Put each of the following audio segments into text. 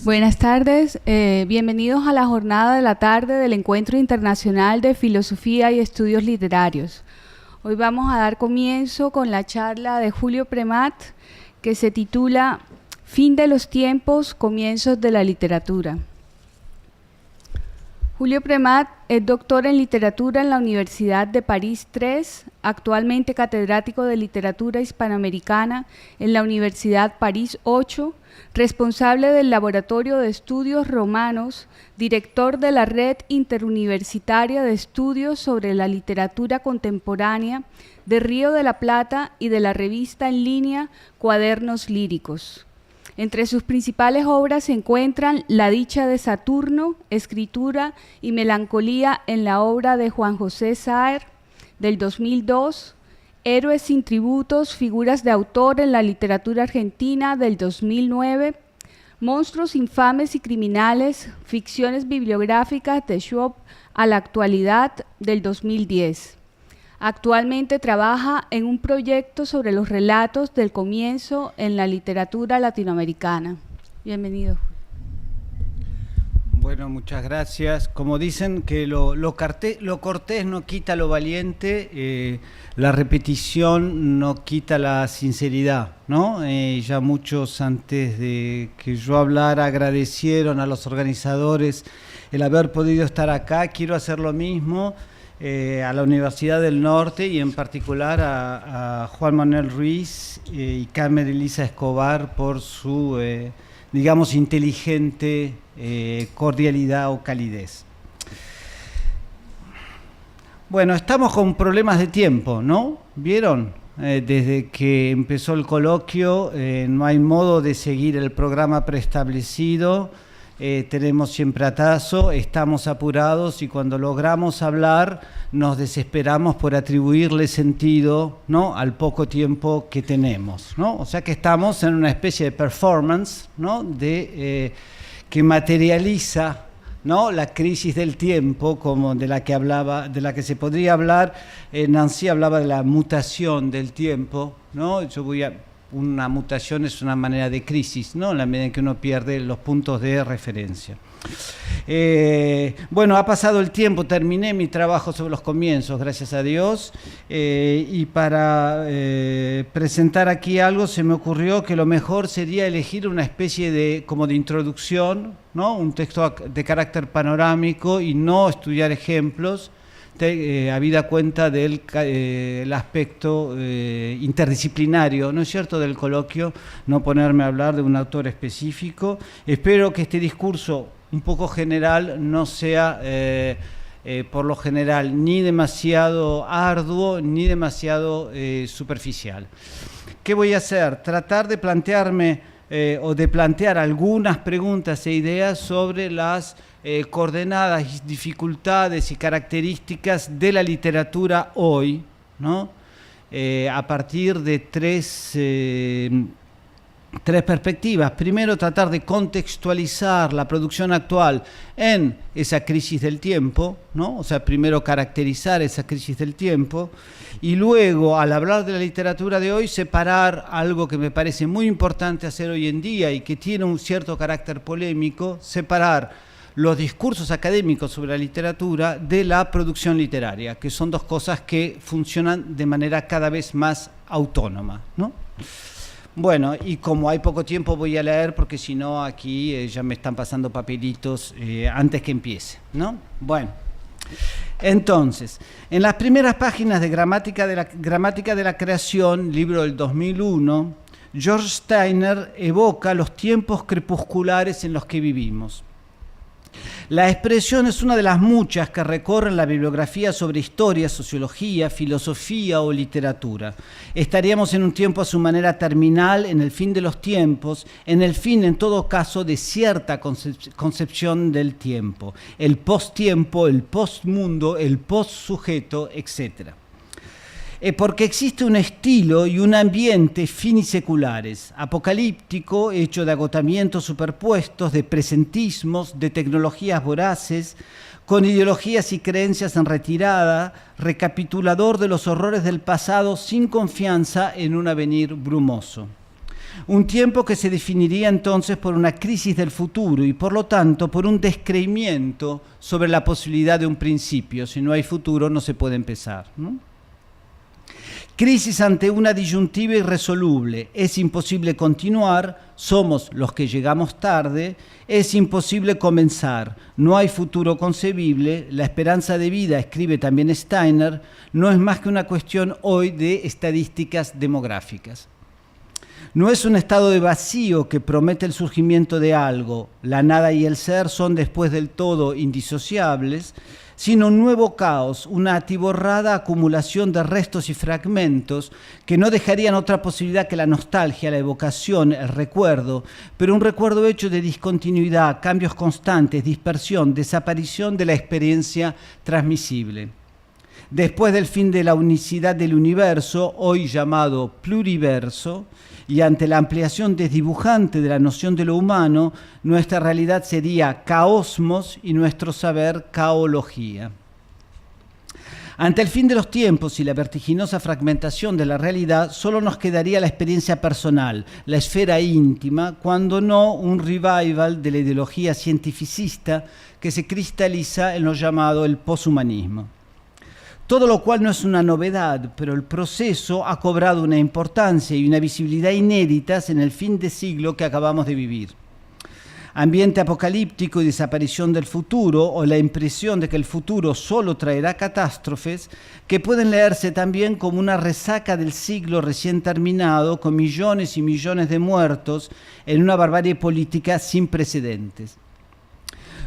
Buenas tardes, bienvenidos a la jornada de la tarde del Encuentro Internacional de Filosofía y Estudios Literarios. Hoy vamos a dar comienzo con la charla de Julio Premat, que se titula Fin de los tiempos, comienzos de la literatura. Julio Premat es doctor en literatura en la Universidad de París III, actualmente catedrático de literatura hispanoamericana en la Universidad París VIII, responsable del Laboratorio de Estudios Romanos, director de la Red Interuniversitaria de Estudios sobre la Literatura Contemporánea de Río de la Plata y de la revista en línea Cuadernos Líricos. Entre sus principales obras se encuentran La dicha de Saturno, Escritura y Melancolía en la obra de Juan José Saer, del 2002, Héroes sin tributos, figuras de autor en la literatura argentina, del 2009, Monstruos infames y criminales, ficciones bibliográficas de Schwab a la actualidad, del 2010. Actualmente trabaja en un proyecto sobre los relatos del comienzo en la literatura latinoamericana. Bienvenido. Bueno, muchas gracias. Como dicen que lo cortés no quita lo valiente, la repetición no quita la sinceridad, ¿no? Ya muchos antes de que yo hablara agradecieron a los organizadores el haber podido estar acá. Quiero hacer lo mismo. A la Universidad del Norte y en particular a Juan Manuel Ruiz y Carmen Elisa Escobar por su, digamos, inteligente cordialidad o calidez. Bueno, estamos con problemas de tiempo, ¿no? ¿Vieron? Desde que empezó el coloquio no hay modo de seguir el programa preestablecido. Tenemos siempre atraso, estamos apurados y cuando logramos hablar nos desesperamos por atribuirle sentido, ¿no?, al poco tiempo que tenemos, ¿no? O sea que estamos en una especie de performance, ¿no?, que materializa, ¿no?, la crisis del tiempo, como de la que se podría hablar. Nancy hablaba de la mutación del tiempo, ¿no? Una mutación es una manera de crisis, ¿no?, en la medida en que uno pierde los puntos de referencia. Bueno, ha pasado el tiempo, terminé mi trabajo sobre los comienzos, gracias a Dios, y para presentar aquí algo se me ocurrió que lo mejor sería elegir una especie de introducción, ¿no?, un texto de carácter panorámico y no estudiar ejemplos, habida cuenta del el aspecto interdisciplinario, ¿no es cierto?, del coloquio, no ponerme a hablar de un autor específico. Espero que este discurso un poco general no sea por lo general ni demasiado arduo ni demasiado superficial. ¿Qué voy a hacer? Tratar de plantearme o de plantear algunas preguntas e ideas sobre las coordenadas, dificultades y características de la literatura hoy, ¿no? A partir de tres perspectivas. Primero, tratar de contextualizar la producción actual en esa crisis del tiempo, ¿no? O sea, primero caracterizar esa crisis del tiempo y luego, al hablar de la literatura de hoy, separar algo que me parece muy importante hacer hoy en día y que tiene un cierto carácter polémico, separar los discursos académicos sobre la literatura de la producción literaria, que son dos cosas que funcionan de manera cada vez más autónoma, ¿no? Bueno, y como hay poco tiempo voy a leer porque si no aquí ya me están pasando papelitos antes que empiece, ¿no? Bueno, entonces, en las primeras páginas de Gramática de la Creación, libro del 2001, George Steiner evoca los tiempos crepusculares en los que vivimos. La expresión es una de las muchas que recorren la bibliografía sobre historia, sociología, filosofía o literatura. Estaríamos en un tiempo a su manera terminal, en el fin de los tiempos, en el fin, en todo caso, de cierta concepción del tiempo, el post-tiempo, el post-mundo, el post-sujeto, etc. Porque existe un estilo y un ambiente finiseculares, apocalíptico, hecho de agotamientos superpuestos, de presentismos, de tecnologías voraces, con ideologías y creencias en retirada, recapitulador de los horrores del pasado sin confianza en un avenir brumoso. Un tiempo que se definiría entonces por una crisis del futuro y por lo tanto por un descreimiento sobre la posibilidad de un principio. Si no hay futuro no se puede empezar, ¿no? Crisis ante una disyuntiva irresoluble. Es imposible continuar, somos los que llegamos tarde, es imposible comenzar, no hay futuro concebible, la esperanza de vida, escribe también Steiner, no es más que una cuestión hoy de estadísticas demográficas. No es un estado de vacío que promete el surgimiento de algo, la nada y el ser son después del todo indisociables, sino un nuevo caos, una atiborrada acumulación de restos y fragmentos que no dejarían otra posibilidad que la nostalgia, la evocación, el recuerdo, pero un recuerdo hecho de discontinuidad, cambios constantes, dispersión, desaparición de la experiencia transmisible. Después del fin de la unicidad del universo, hoy llamado pluriverso, y ante la ampliación desdibujante de la noción de lo humano, nuestra realidad sería caosmos y nuestro saber caología. Ante el fin de los tiempos y la vertiginosa fragmentación de la realidad, solo nos quedaría la experiencia personal, la esfera íntima, cuando no un revival de la ideología cientificista que se cristaliza en lo llamado el poshumanismo. Todo lo cual no es una novedad, pero el proceso ha cobrado una importancia y una visibilidad inéditas en el fin de siglo que acabamos de vivir. Ambiente apocalíptico y desaparición del futuro, o la impresión de que el futuro solo traerá catástrofes, que pueden leerse también como una resaca del siglo recién terminado, con millones y millones de muertos en una barbarie política sin precedentes.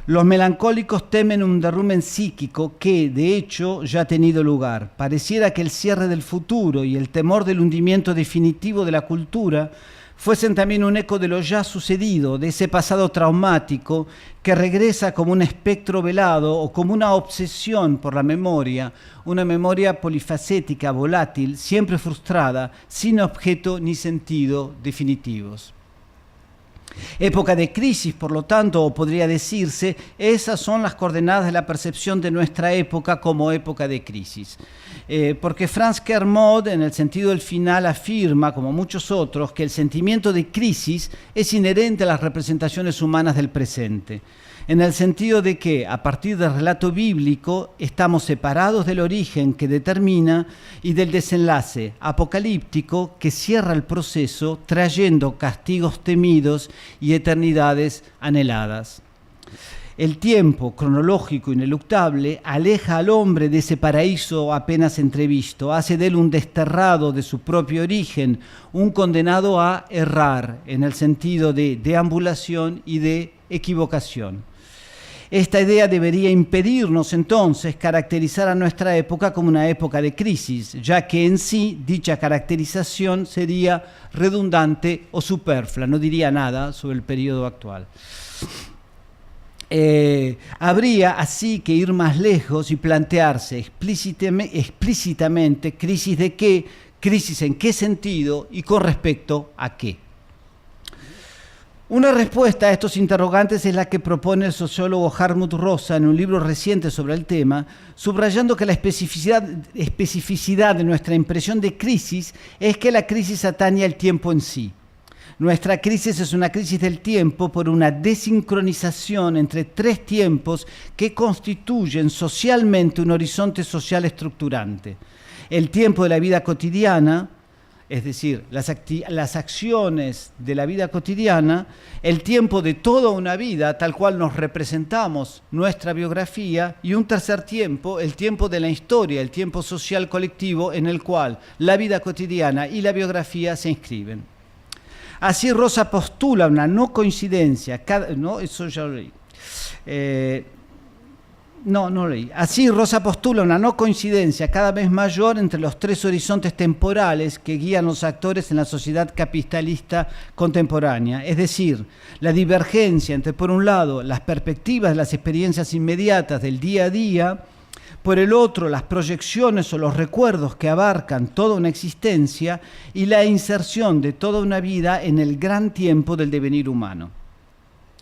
Los melancólicos temen un derrumbe psíquico que, de hecho, ya ha tenido lugar. Pareciera que el cierre del futuro y el temor del hundimiento definitivo de la cultura fuesen también un eco de lo ya sucedido, de ese pasado traumático que regresa como un espectro velado o como una obsesión por la memoria, una memoria polifacética, volátil, siempre frustrada, sin objeto ni sentido definitivos. Época de crisis, por lo tanto, o podría decirse, esas son las coordenadas de la percepción de nuestra época como época de crisis. Porque Franz Kermode, en el sentido del final, afirma, como muchos otros, que el sentimiento de crisis es inherente a las representaciones humanas del presente, en el sentido de que, a partir del relato bíblico, estamos separados del origen que determina y del desenlace apocalíptico que cierra el proceso, trayendo castigos temidos y eternidades anheladas. El tiempo cronológico ineluctable aleja al hombre de ese paraíso apenas entrevisto, hace de él un desterrado de su propio origen, un condenado a errar, en el sentido de deambulación y de equivocación. Esta idea debería impedirnos entonces caracterizar a nuestra época como una época de crisis, ya que en sí dicha caracterización sería redundante o superflua, no diría nada sobre el periodo actual. Habría así que ir más lejos y plantearse explícitamente crisis de qué, crisis en qué sentido y con respecto a qué. Una respuesta a estos interrogantes es la que propone el sociólogo Hartmut Rosa en un libro reciente sobre el tema, subrayando que la especificidad de nuestra impresión de crisis es que la crisis atañe al tiempo en sí. Nuestra crisis es una crisis del tiempo por una desincronización entre tres tiempos que constituyen socialmente un horizonte social estructurante. El tiempo de la vida cotidiana, es decir, las acciones de la vida cotidiana, el tiempo de toda una vida, tal cual nos representamos nuestra biografía, y un tercer tiempo, el tiempo de la historia, el tiempo social colectivo en el cual la vida cotidiana y la biografía se inscriben. Así Rosa postula una no coincidencia, eso ya lo leí. No leí. Así Rosa postula una no coincidencia cada vez mayor entre los tres horizontes temporales que guían los actores en la sociedad capitalista contemporánea, es decir, la divergencia entre, por un lado, las perspectivas de las experiencias inmediatas del día a día, por el otro, las proyecciones o los recuerdos que abarcan toda una existencia y la inserción de toda una vida en el gran tiempo del devenir humano.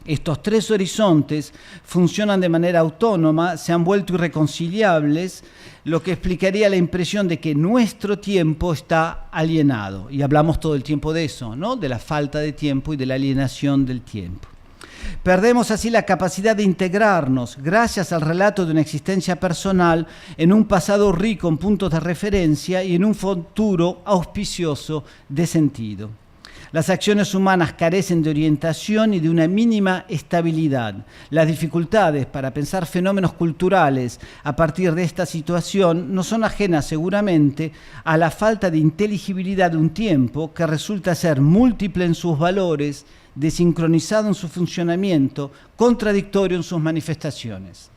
Estos tres horizontes funcionan de manera autónoma, se han vuelto irreconciliables, lo que explicaría la impresión de que nuestro tiempo está alienado. Y hablamos todo el tiempo de eso, ¿no? De la falta de tiempo y de la alienación del tiempo. Perdemos así la capacidad de integrarnos, gracias al relato de una existencia personal, en un pasado rico en puntos de referencia y en un futuro auspicioso de sentido. Las acciones humanas carecen de orientación y de una mínima estabilidad. Las dificultades para pensar fenómenos culturales a partir de esta situación no son ajenas seguramente a la falta de inteligibilidad de un tiempo que resulta ser múltiple en sus valores, desincronizado en su funcionamiento, contradictorio en sus manifestaciones.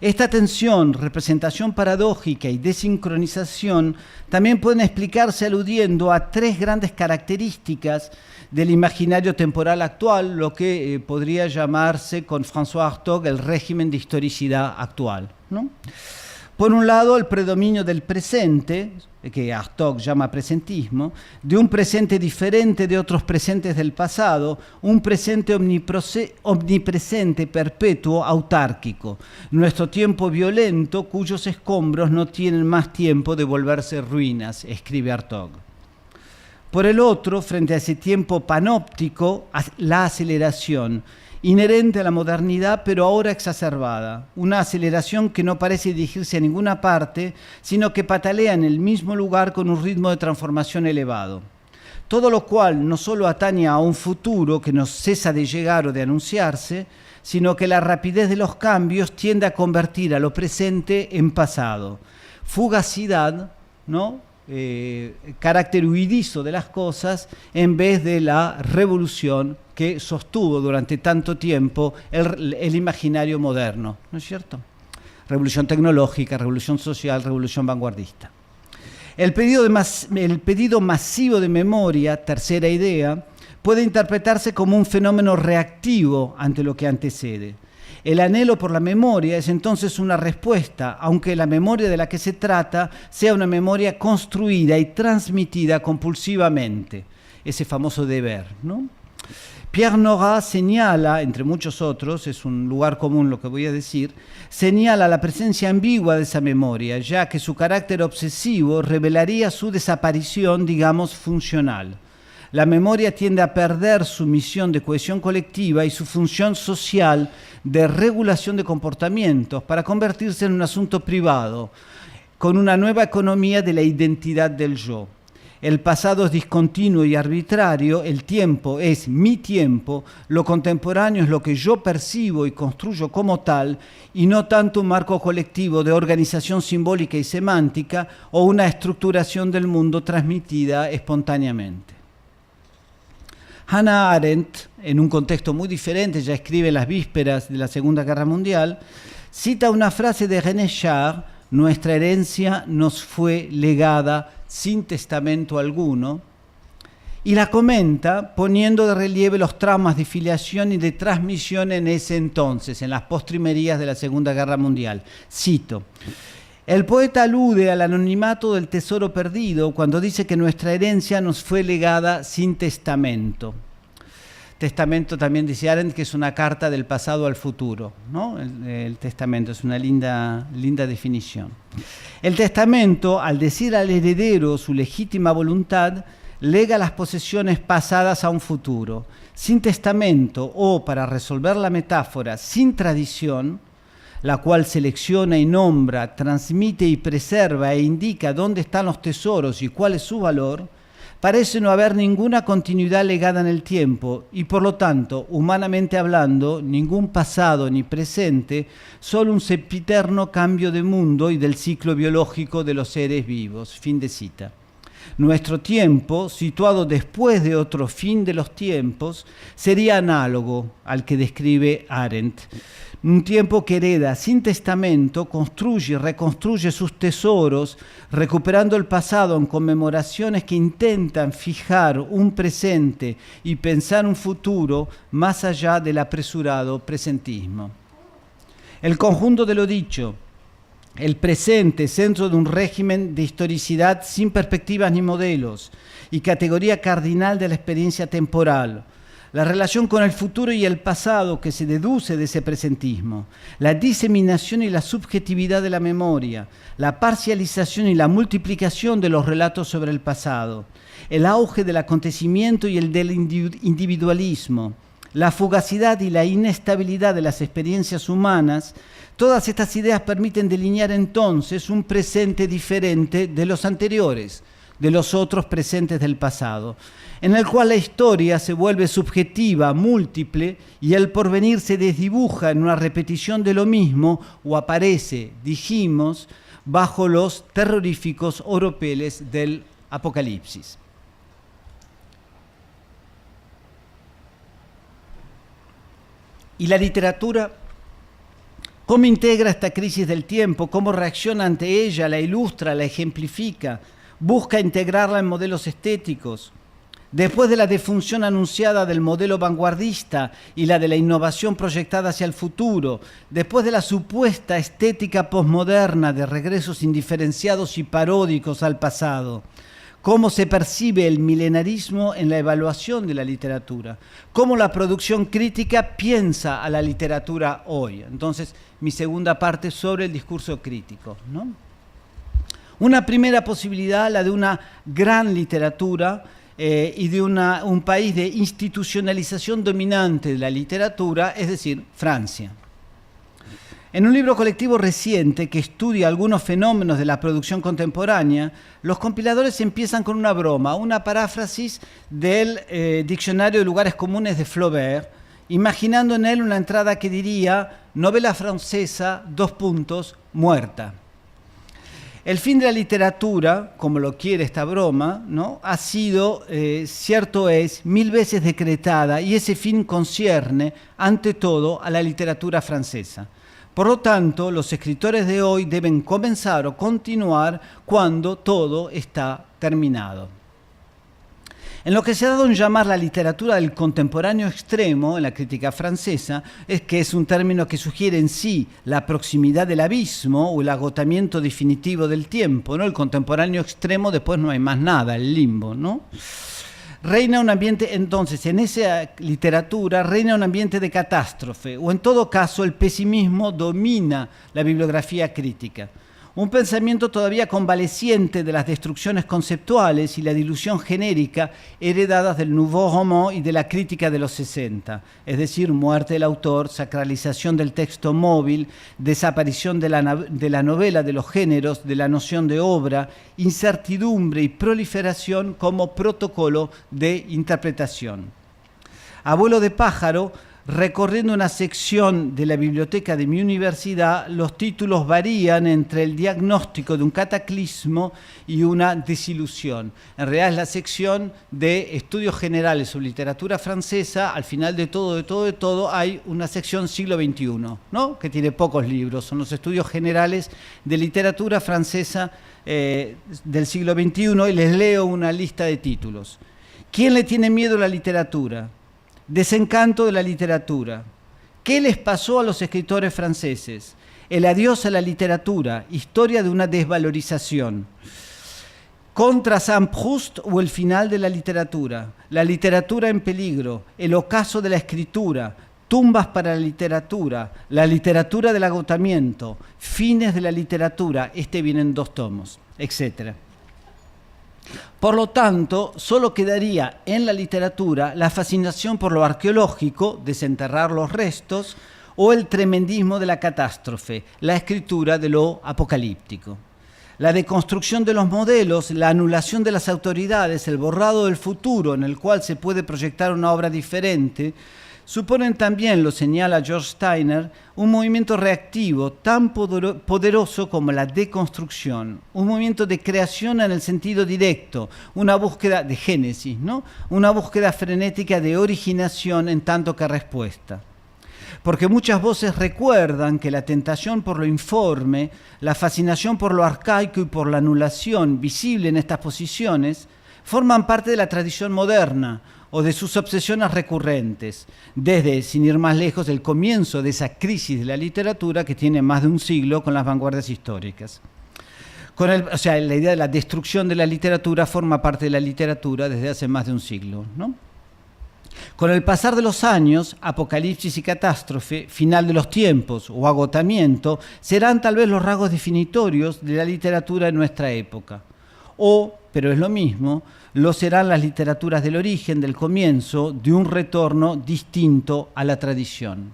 Esta tensión, representación paradójica y desincronización también pueden explicarse aludiendo a tres grandes características del imaginario temporal actual, lo que podría llamarse con François Hartog el régimen de historicidad actual, ¿no? Por un lado, el predominio del presente, que Hartog llama presentismo, de un presente diferente de otros presentes del pasado, un presente omnipresente, perpetuo, autárquico. Nuestro tiempo violento, cuyos escombros no tienen más tiempo de volverse ruinas, escribe Hartog. Por el otro, frente a ese tiempo panóptico, la aceleración, inherente a la modernidad, pero ahora exacerbada. Una aceleración que no parece dirigirse a ninguna parte, sino que patalea en el mismo lugar con un ritmo de transformación elevado. Todo lo cual no solo atañe a un futuro que no cesa de llegar o de anunciarse, sino que la rapidez de los cambios tiende a convertir a lo presente en pasado. Fugacidad, ¿no? Carácter huidizo de las cosas en vez de la revolución que sostuvo durante tanto tiempo el imaginario moderno, ¿no es cierto? Revolución tecnológica, revolución social, revolución vanguardista. El pedido masivo de memoria, tercera idea, puede interpretarse como un fenómeno reactivo ante lo que antecede. El anhelo por la memoria es entonces una respuesta, aunque la memoria de la que se trata sea una memoria construida y transmitida compulsivamente, ese famoso deber, ¿no? Pierre Nora señala, entre muchos otros, es un lugar común lo que voy a decir, señala la presencia ambigua de esa memoria, ya que su carácter obsesivo revelaría su desaparición, digamos, funcional. La memoria tiende a perder su misión de cohesión colectiva y su función social de regulación de comportamientos para convertirse en un asunto privado, con una nueva economía de la identidad del yo. El pasado es discontinuo y arbitrario, el tiempo es mi tiempo, lo contemporáneo es lo que yo percibo y construyo como tal, y no tanto un marco colectivo de organización simbólica y semántica o una estructuración del mundo transmitida espontáneamente. Hannah Arendt, en un contexto muy diferente, ya escribe en las vísperas de la Segunda Guerra Mundial, cita una frase de René Char: nuestra herencia nos fue legada sin testamento alguno, y la comenta poniendo de relieve los traumas de filiación y de transmisión en ese entonces, en las postrimerías de la Segunda Guerra Mundial. Cito: el poeta alude al anonimato del tesoro perdido cuando dice que nuestra herencia nos fue legada sin testamento. Testamento también dice Arendt que es una carta del pasado al futuro, ¿no? El testamento es una linda definición. El testamento, al decir al heredero su legítima voluntad, lega las posesiones pasadas a un futuro. Sin testamento, o para resolver la metáfora, sin tradición, la cual selecciona y nombra, transmite y preserva e indica dónde están los tesoros y cuál es su valor, parece no haber ninguna continuidad legada en el tiempo y, por lo tanto, humanamente hablando, ningún pasado ni presente, solo un sempiterno cambio de mundo y del ciclo biológico de los seres vivos. Fin de cita. Nuestro tiempo, situado después de otro fin de los tiempos, sería análogo al que describe Arendt. Un tiempo que hereda sin testamento, construye y reconstruye sus tesoros, recuperando el pasado en conmemoraciones que intentan fijar un presente y pensar un futuro más allá del apresurado presentismo. El conjunto de lo dicho, el presente, centro de un régimen de historicidad sin perspectivas ni modelos y categoría cardinal de la experiencia temporal, la relación con el futuro y el pasado que se deduce de ese presentismo, la diseminación y la subjetividad de la memoria, la parcialización y la multiplicación de los relatos sobre el pasado, el auge del acontecimiento y el del individualismo, la fugacidad y la inestabilidad de las experiencias humanas, todas estas ideas permiten delinear entonces un presente diferente de los anteriores, de los otros presentes del pasado, en el cual la historia se vuelve subjetiva, múltiple, y el porvenir se desdibuja en una repetición de lo mismo o aparece, dijimos, bajo los terroríficos oropeles del Apocalipsis. ¿Y la literatura? ¿Cómo integra esta crisis del tiempo? ¿Cómo reacciona ante ella? ¿La ilustra? ¿La ejemplifica? ¿Busca integrarla en modelos estéticos? Después de la defunción anunciada del modelo vanguardista y la de la innovación proyectada hacia el futuro, después de la supuesta estética posmoderna de regresos indiferenciados y paródicos al pasado, ¿cómo se percibe el milenarismo en la evaluación de la literatura? ¿Cómo la producción crítica piensa a la literatura hoy? Entonces, mi segunda parte sobre el discurso crítico, ¿no? Una primera posibilidad, la de una gran literatura y de un país de institucionalización dominante de la literatura, es decir, Francia. En un libro colectivo reciente que estudia algunos fenómenos de la producción contemporánea, los compiladores empiezan con una broma, una paráfrasis del Diccionario de Lugares Comunes de Flaubert, imaginando en él una entrada que diría novela francesa, : muerta. El fin de la literatura, como lo quiere esta broma, ¿no?, ha sido, cierto es, 1000 veces decretada, y ese fin concierne, ante todo, a la literatura francesa. Por lo tanto, los escritores de hoy deben comenzar o continuar cuando todo está terminado. En lo que se ha dado en llamar la literatura del contemporáneo extremo, en la crítica francesa, es que es un término que sugiere en sí la proximidad del abismo o el agotamiento definitivo del tiempo, ¿no? El contemporáneo extremo, después no hay más nada, el limbo, ¿no? Reina un ambiente, entonces, en esa literatura reina un ambiente de catástrofe, o en todo caso el pesimismo domina la bibliografía crítica. Un pensamiento todavía convaleciente de las destrucciones conceptuales y la dilución genérica heredadas del Nouveau Roman y de la crítica de los 60, es decir, muerte del autor, sacralización del texto móvil, desaparición de la novela, de los géneros, de la noción de obra, incertidumbre y proliferación como protocolo de interpretación. Abuelo de pájaro, recorriendo una sección de la biblioteca de mi universidad, los títulos varían entre el diagnóstico de un cataclismo y una desilusión. En realidad es la sección de estudios generales sobre literatura francesa. Al final de todo, hay una sección siglo XXI, ¿no?, que tiene pocos libros. Son los estudios generales de literatura francesa del siglo XXI, y les leo una lista de títulos. ¿Quién le tiene miedo a la literatura? Desencanto de la literatura. ¿Qué les pasó a los escritores franceses? El adiós a la literatura, historia de una desvalorización. Contra Saint-Proust o el final de la literatura en peligro, el ocaso de la escritura, tumbas para la literatura del agotamiento, fines de la literatura, viene en 2 tomos, etc. Por lo tanto, solo quedaría en la literatura la fascinación por lo arqueológico, desenterrar los restos, o el tremendismo de la catástrofe, la escritura de lo apocalíptico. La deconstrucción de los modelos, la anulación de las autoridades, el borrado del futuro en el cual se puede proyectar una obra diferente, suponen también, lo señala George Steiner, un movimiento reactivo tan poderoso como la deconstrucción, un movimiento de creación en el sentido directo, una búsqueda de génesis, ¿no?, una búsqueda frenética de originación en tanto que respuesta. Porque muchas voces recuerdan que la tentación por lo informe, la fascinación por lo arcaico y por la anulación visible en estas posiciones, forman parte de la tradición moderna o de sus obsesiones recurrentes, desde, sin ir más lejos, el comienzo de esa crisis de la literatura que tiene más de un siglo con las vanguardias históricas. La idea de la destrucción de la literatura forma parte de la literatura desde hace más de un siglo, ¿no? Con el pasar de los años, apocalipsis y catástrofe, final de los tiempos o agotamiento serán tal vez los rasgos definitorios de la literatura en nuestra época. O, pero es lo mismo, lo serán las literaturas del origen, del comienzo, de un retorno distinto a la tradición.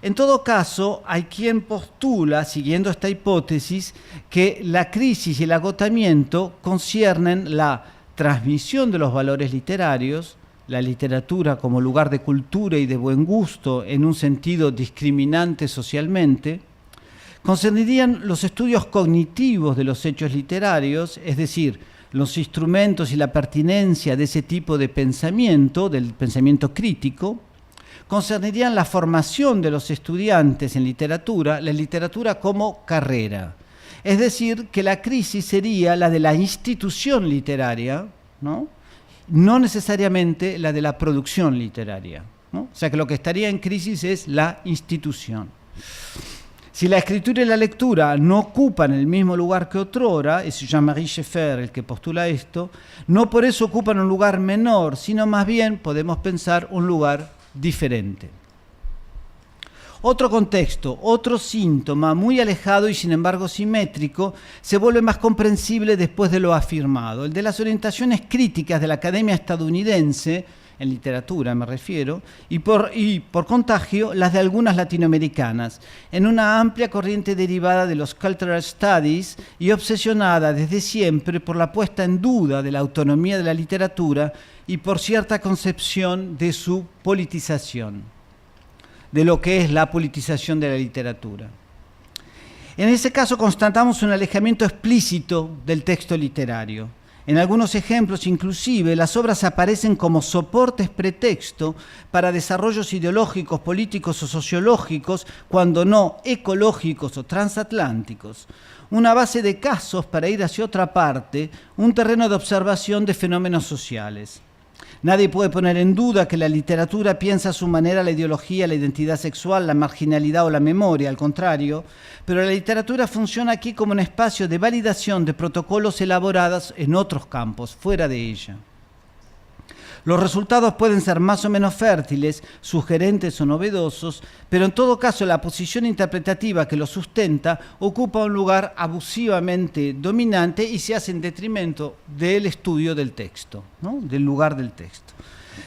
En todo caso, hay quien postula, siguiendo esta hipótesis, que la crisis y el agotamiento conciernen la transmisión de los valores literarios, la literatura como lugar de cultura y de buen gusto en un sentido discriminante socialmente, concernirían los estudios cognitivos de los hechos literarios, es decir, los instrumentos y la pertinencia de ese tipo de pensamiento, del pensamiento crítico, concernirían la formación de los estudiantes en literatura, la literatura como carrera. Es decir, que la crisis sería la de la institución literaria, ¿no? No necesariamente la de la producción literaria, ¿no? O sea que lo que estaría en crisis es la institución. Si la escritura y la lectura no ocupan el mismo lugar que otrora, es Jean-Marie Schaeffer el que postula esto, no por eso ocupan un lugar menor, sino más bien podemos pensar un lugar diferente. Otro contexto, otro síntoma muy alejado y sin embargo simétrico, se vuelve más comprensible después de lo afirmado, el de las orientaciones críticas de la Academia estadounidense, en literatura me refiero, y por contagio las de algunas latinoamericanas, en una amplia corriente derivada de los Cultural Studies y obsesionada desde siempre por la puesta en duda de la autonomía de la literatura y por cierta concepción de su politización, de lo que es la politización de la literatura. En ese caso constatamos un alejamiento explícito del texto literario. En algunos ejemplos, inclusive, las obras aparecen como soportes pretexto para desarrollos ideológicos, políticos o sociológicos, cuando no ecológicos o transatlánticos. Una base de casos para ir hacia otra parte, un terreno de observación de fenómenos sociales. Nadie puede poner en duda que la literatura piensa a su manera la ideología, la identidad sexual, la marginalidad o la memoria, al contrario, pero la literatura funciona aquí como un espacio de validación de protocolos elaborados en otros campos, fuera de ella. Los resultados pueden ser más o menos fértiles, sugerentes o novedosos, pero en todo caso la posición interpretativa que los sustenta ocupa un lugar abusivamente dominante y se hace en detrimento del estudio del texto, ¿no? Del lugar del texto.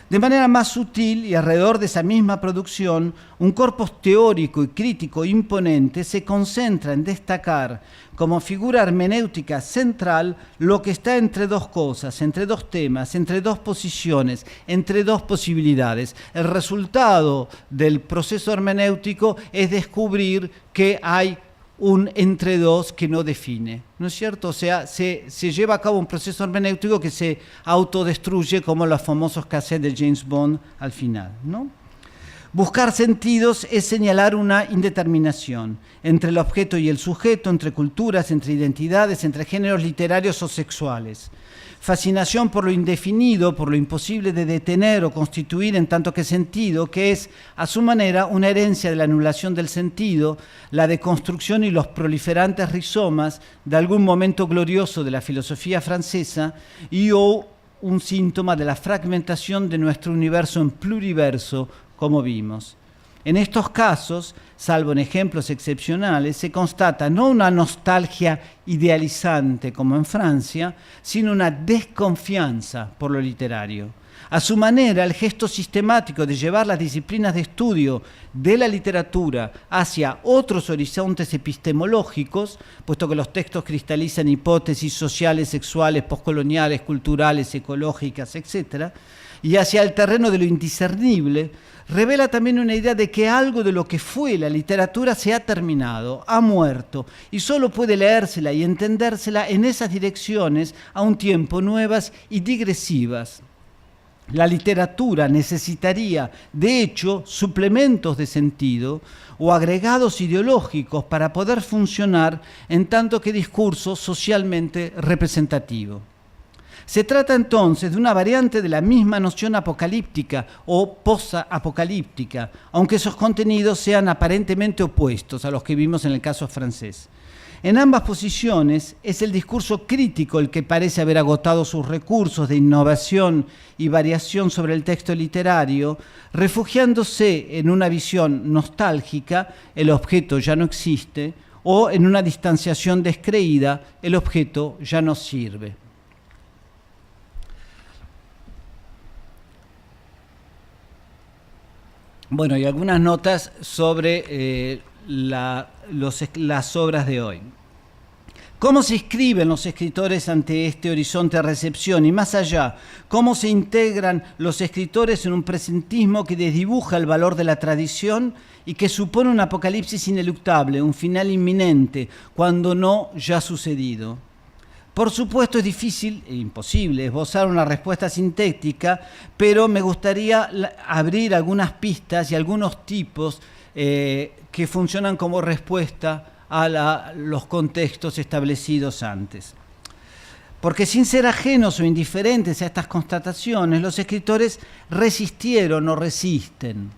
De manera más sutil y alrededor de esa misma producción, un corpus teórico y crítico imponente se concentra en destacar como figura hermenéutica central lo que está entre dos cosas, entre dos temas, entre dos posiciones, entre dos posibilidades. El resultado del proceso hermenéutico es descubrir que hay un entre dos que no define, ¿no es cierto? O sea, se lleva a cabo un proceso hermenéutico que se autodestruye, como los famosos cassettes de James Bond al final, ¿no? Buscar sentidos es señalar una indeterminación entre el objeto y el sujeto, entre culturas, entre identidades, entre géneros literarios o sexuales. Fascinación por lo indefinido, por lo imposible de detener o constituir en tanto que sentido, que es, a su manera, una herencia de la anulación del sentido, la deconstrucción y los proliferantes rizomas de algún momento glorioso de la filosofía francesa y o un síntoma de la fragmentación de nuestro universo en pluriverso, como vimos. En estos casos, salvo en ejemplos excepcionales, se constata no una nostalgia idealizante como en Francia, sino una desconfianza por lo literario. A su manera, el gesto sistemático de llevar las disciplinas de estudio de la literatura hacia otros horizontes epistemológicos, puesto que los textos cristalizan hipótesis sociales, sexuales, postcoloniales, culturales, ecológicas, etc., y hacia el terreno de lo indiscernible, revela también una idea de que algo de lo que fue la literatura se ha terminado, ha muerto, y solo puede leérsela y entendérsela en esas direcciones a un tiempo nuevas y digresivas. La literatura necesitaría, de hecho, suplementos de sentido o agregados ideológicos para poder funcionar en tanto que discurso socialmente representativo. Se trata entonces de una variante de la misma noción apocalíptica o posapocalíptica, aunque esos contenidos sean aparentemente opuestos a los que vimos en el caso francés. En ambas posiciones es el discurso crítico el que parece haber agotado sus recursos de innovación y variación sobre el texto literario, refugiándose en una visión nostálgica, el objeto ya no existe, o en una distanciación descreída, el objeto ya no sirve. Bueno, y algunas notas sobre las obras de hoy. ¿Cómo se inscriben los escritores ante este horizonte de recepción? Y más allá, ¿cómo se integran los escritores en un presentismo que desdibuja el valor de la tradición y que supone un apocalipsis ineluctable, un final inminente, cuando no ya sucedido? Por supuesto es difícil e imposible esbozar una respuesta sintética, pero me gustaría abrir algunas pistas y algunos tipos que funcionan como respuesta a los contextos establecidos antes. Porque sin ser ajenos o indiferentes a estas constataciones, los escritores resistieron o resisten.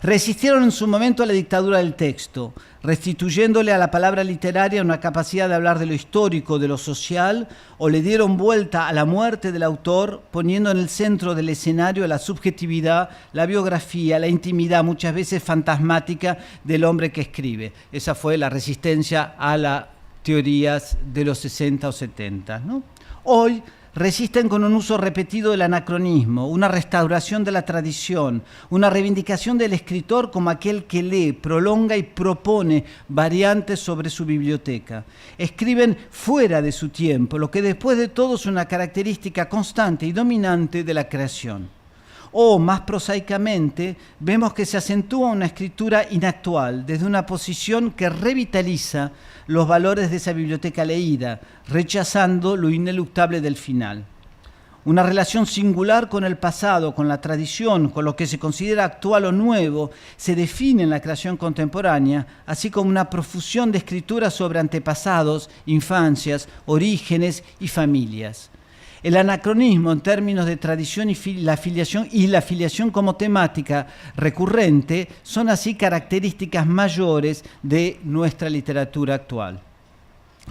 Resistieron en su momento a la dictadura del texto, restituyéndole a la palabra literaria una capacidad de hablar de lo histórico, de lo social, o le dieron vuelta a la muerte del autor, poniendo en el centro del escenario la subjetividad, la biografía, la intimidad, muchas veces fantasmática, del hombre que escribe. Esa fue la resistencia a las teorías de los 60 o 70, ¿no? Hoy resisten con un uso repetido del anacronismo, una restauración de la tradición, una reivindicación del escritor como aquel que lee, prolonga y propone variantes sobre su biblioteca. Escriben fuera de su tiempo, lo que después de todo es una característica constante y dominante de la creación. O, más prosaicamente, vemos que se acentúa una escritura inactual, desde una posición que revitaliza los valores de esa biblioteca leída, rechazando lo ineluctable del final. Una relación singular con el pasado, con la tradición, con lo que se considera actual o nuevo, se define en la creación contemporánea, así como una profusión de escrituras sobre antepasados, infancias, orígenes y familias. El anacronismo en términos de tradición y la filiación como temática recurrente son así características mayores de nuestra literatura actual.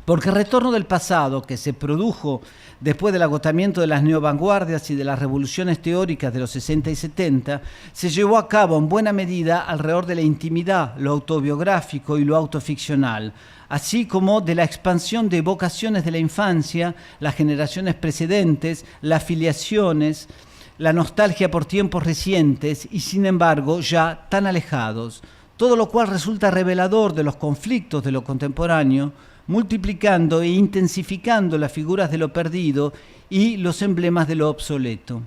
Porque el retorno del pasado, que se produjo después del agotamiento de las neovanguardias y de las revoluciones teóricas de los 60 y 70, se llevó a cabo en buena medida alrededor de la intimidad, lo autobiográfico y lo autoficcional, así como de la expansión de vocaciones de la infancia, las generaciones precedentes, las filiaciones, la nostalgia por tiempos recientes y, sin embargo, ya tan alejados, todo lo cual resulta revelador de los conflictos de lo contemporáneo, multiplicando e intensificando las figuras de lo perdido y los emblemas de lo obsoleto.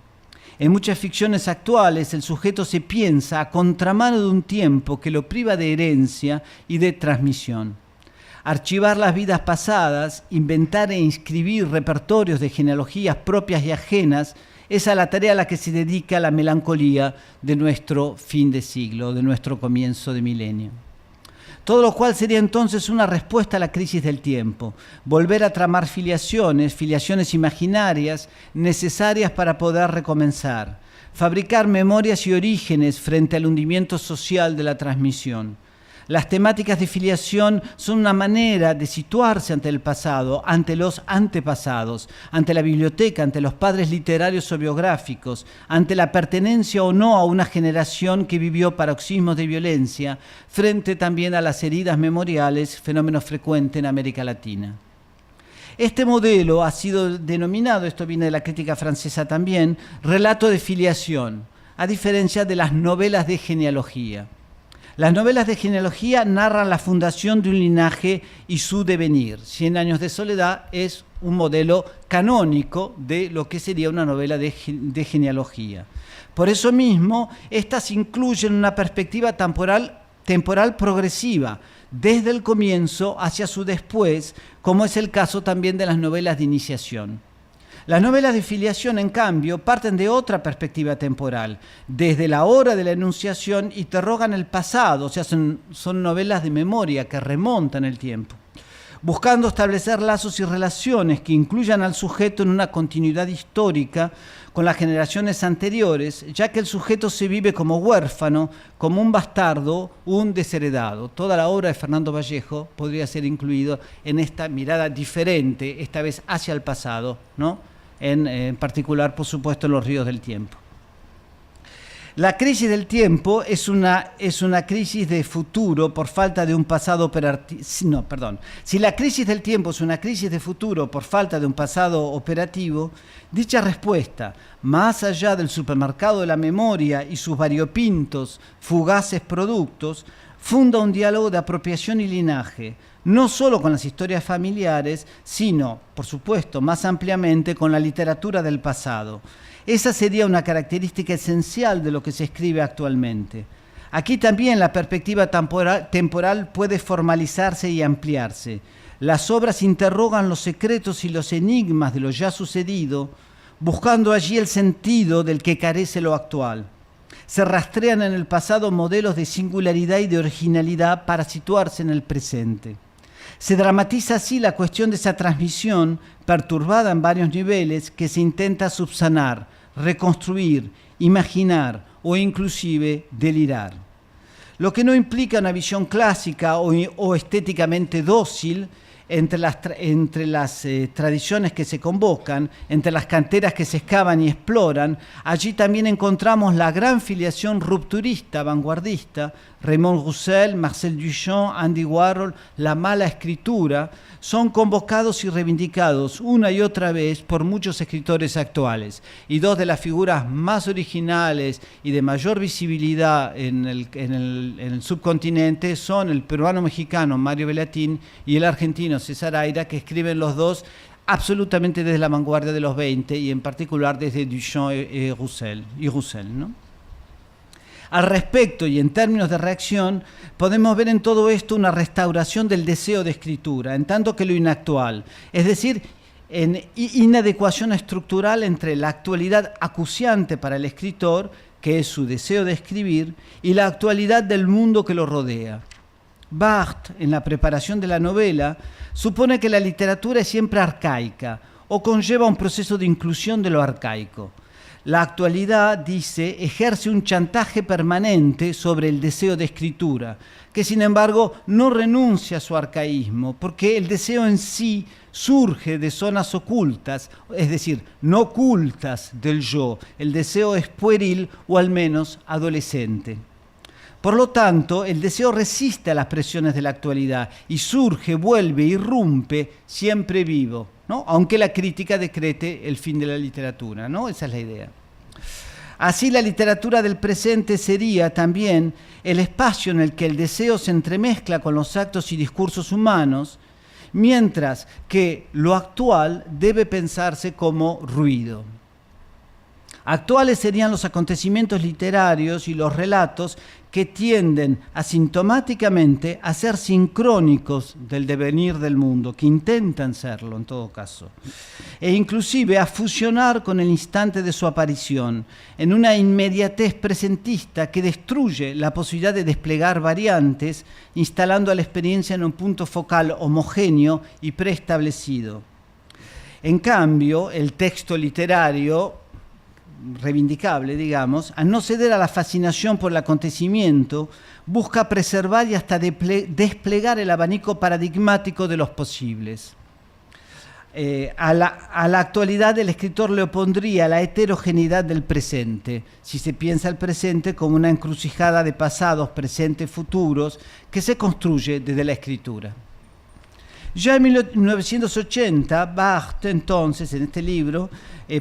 En muchas ficciones actuales, el sujeto se piensa a contramano de un tiempo que lo priva de herencia y de transmisión. Archivar las vidas pasadas, inventar e inscribir repertorios de genealogías propias y ajenas, es a la tarea a la que se dedica la melancolía de nuestro fin de siglo, de nuestro comienzo de milenio. Todo lo cual sería entonces una respuesta a la crisis del tiempo, volver a tramar filiaciones imaginarias necesarias para poder recomenzar, fabricar memorias y orígenes frente al hundimiento social de la transmisión. Las temáticas de filiación son una manera de situarse ante el pasado, ante los antepasados, ante la biblioteca, ante los padres literarios o biográficos, ante la pertenencia o no a una generación que vivió paroxismos de violencia, frente también a las heridas memoriales, fenómeno frecuente en América Latina. Este modelo ha sido denominado, esto viene de la crítica francesa también, relato de filiación, a diferencia de las novelas de genealogía. Las novelas de genealogía narran la fundación de un linaje y su devenir. 100 años de soledad es un modelo canónico de lo que sería una novela de genealogía. Por eso mismo, estas incluyen una perspectiva temporal progresiva, desde el comienzo hacia su después, como es el caso también de las novelas de iniciación. Las novelas de filiación, en cambio, parten de otra perspectiva temporal. Desde la hora de la enunciación interrogan el pasado, o sea, son novelas de memoria que remontan el tiempo. buscando establecer lazos y relaciones que incluyan al sujeto en una continuidad histórica con las generaciones anteriores, ya que el sujeto se vive como huérfano, como un bastardo, un desheredado. Toda la obra de Fernando Vallejo podría ser incluido en esta mirada diferente, esta vez hacia el pasado, ¿no? En particular, por supuesto, en Los ríos del tiempo. La crisis del tiempo es una crisis de futuro por falta de un pasado operativo. No, perdón. Si la crisis del tiempo es una crisis de futuro por falta de un pasado operativo, dicha respuesta, más allá del supermercado de la memoria y sus variopintos, fugaces productos, funda un diálogo de apropiación y linaje, no solo con las historias familiares, sino, por supuesto, más ampliamente con la literatura del pasado. Esa sería una característica esencial de lo que se escribe actualmente. Aquí también la perspectiva temporal puede formalizarse y ampliarse. Las obras interrogan los secretos y los enigmas de lo ya sucedido, buscando allí el sentido del que carece lo actual. Se rastrean en el pasado modelos de singularidad y de originalidad para situarse en el presente. Se dramatiza así la cuestión de esa transmisión, perturbada en varios niveles, que se intenta subsanar, reconstruir, imaginar o inclusive delirar. Lo que no implica una visión clásica o estéticamente dócil entre las tradiciones que se convocan, entre las canteras que se excavan y exploran. Allí también encontramos la gran filiación rupturista, vanguardista, Raymond Roussel, Marcel Duchamp, Andy Warhol, la mala escritura, son convocados y reivindicados una y otra vez por muchos escritores actuales. Y dos de las figuras más originales y de mayor visibilidad en el subcontinente son el peruano-mexicano Mario Bellatín y el argentino César Aira, que escriben los dos absolutamente desde la vanguardia de los 20 y en particular desde Duchamp y Roussel, ¿no? Al respecto, y en términos de reacción, podemos ver en todo esto una restauración del deseo de escritura, en tanto que lo inactual, es decir, en inadecuación estructural entre la actualidad acuciante para el escritor, que es su deseo de escribir, y la actualidad del mundo que lo rodea. Barthes, en la preparación de la novela, supone que la literatura es siempre arcaica o conlleva un proceso de inclusión de lo arcaico. La actualidad, dice, ejerce un chantaje permanente sobre el deseo de escritura, que sin embargo no renuncia a su arcaísmo, porque el deseo en sí surge de zonas ocultas, es decir, no ocultas del yo. El deseo es pueril o al menos adolescente. Por lo tanto, el deseo resiste a las presiones de la actualidad y surge, vuelve, irrumpe, siempre vivo, ¿no? Aunque la crítica decrete el fin de la literatura, ¿no? Esa es la idea. Así, la literatura del presente sería también el espacio en el que el deseo se entremezcla con los actos y discursos humanos, mientras que lo actual debe pensarse como ruido. Actuales serían los acontecimientos literarios y los relatos que tienden asintomáticamente a ser sincrónicos del devenir del mundo, que intentan serlo en todo caso, e inclusive a fusionar con el instante de su aparición, en una inmediatez presentista que destruye la posibilidad de desplegar variantes, instalando a la experiencia en un punto focal homogéneo y preestablecido. En cambio, el texto literario reivindicable, digamos, al no ceder a la fascinación por el acontecimiento, busca preservar y hasta desplegar el abanico paradigmático de los posibles. A la actualidad el escritor le opondría la heterogeneidad del presente, si se piensa el presente como una encrucijada de pasados, presentes, futuros, que se construye desde la escritura. Ya en 1980, Barthes, entonces, en este libro,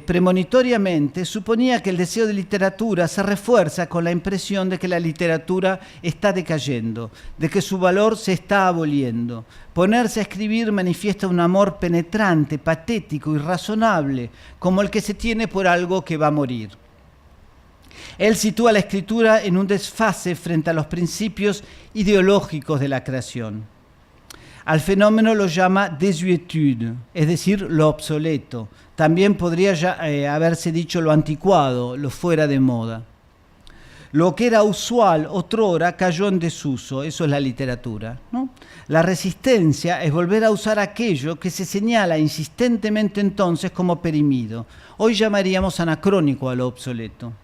premonitoriamente suponía que el deseo de literatura se refuerza con la impresión de que la literatura está decayendo, de que su valor se está aboliendo. Ponerse a escribir manifiesta un amor penetrante, patético, irrazonable, como el que se tiene por algo que va a morir. Él sitúa la escritura en un desfase frente a los principios ideológicos de la creación. Al fenómeno lo llama désuétude, es decir, lo obsoleto. También podría haberse dicho lo anticuado, lo fuera de moda. Lo que era usual otrora cayó en desuso, eso es la literatura, ¿no? La resistencia es volver a usar aquello que se señala insistentemente entonces como perimido. Hoy llamaríamos anacrónico a lo obsoleto.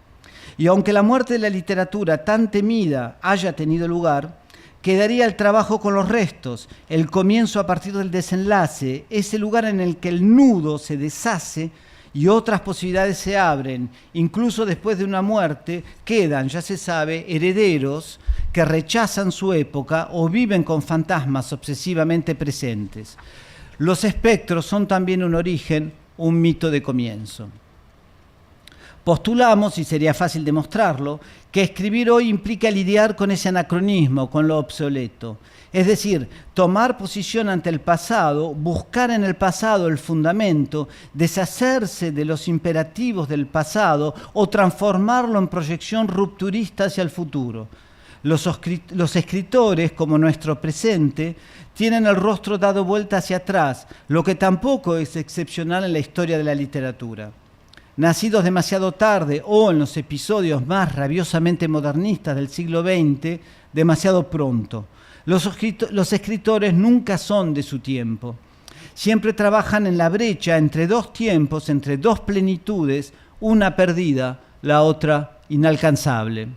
Y aunque la muerte de la literatura tan temida haya tenido lugar, quedaría el trabajo con los restos, el comienzo a partir del desenlace, ese lugar en el que el nudo se deshace y otras posibilidades se abren. Incluso después de una muerte quedan, ya se sabe, herederos que rechazan su época o viven con fantasmas obsesivamente presentes. Los espectros son también un origen, un mito de comienzo. Postulamos, y sería fácil demostrarlo, que escribir hoy implica lidiar con ese anacronismo, con lo obsoleto. Es decir, tomar posición ante el pasado, buscar en el pasado el fundamento, deshacerse de los imperativos del pasado o transformarlo en proyección rupturista hacia el futuro. Los escritores, como nuestro presente, tienen el rostro dado vuelta hacia atrás, lo que tampoco es excepcional en la historia de la literatura. Nacidos demasiado tarde o en los episodios más rabiosamente modernistas del siglo XX, demasiado pronto. Los escritores nunca son de su tiempo. Siempre trabajan en la brecha entre dos tiempos, entre dos plenitudes, una perdida, la otra inalcanzable.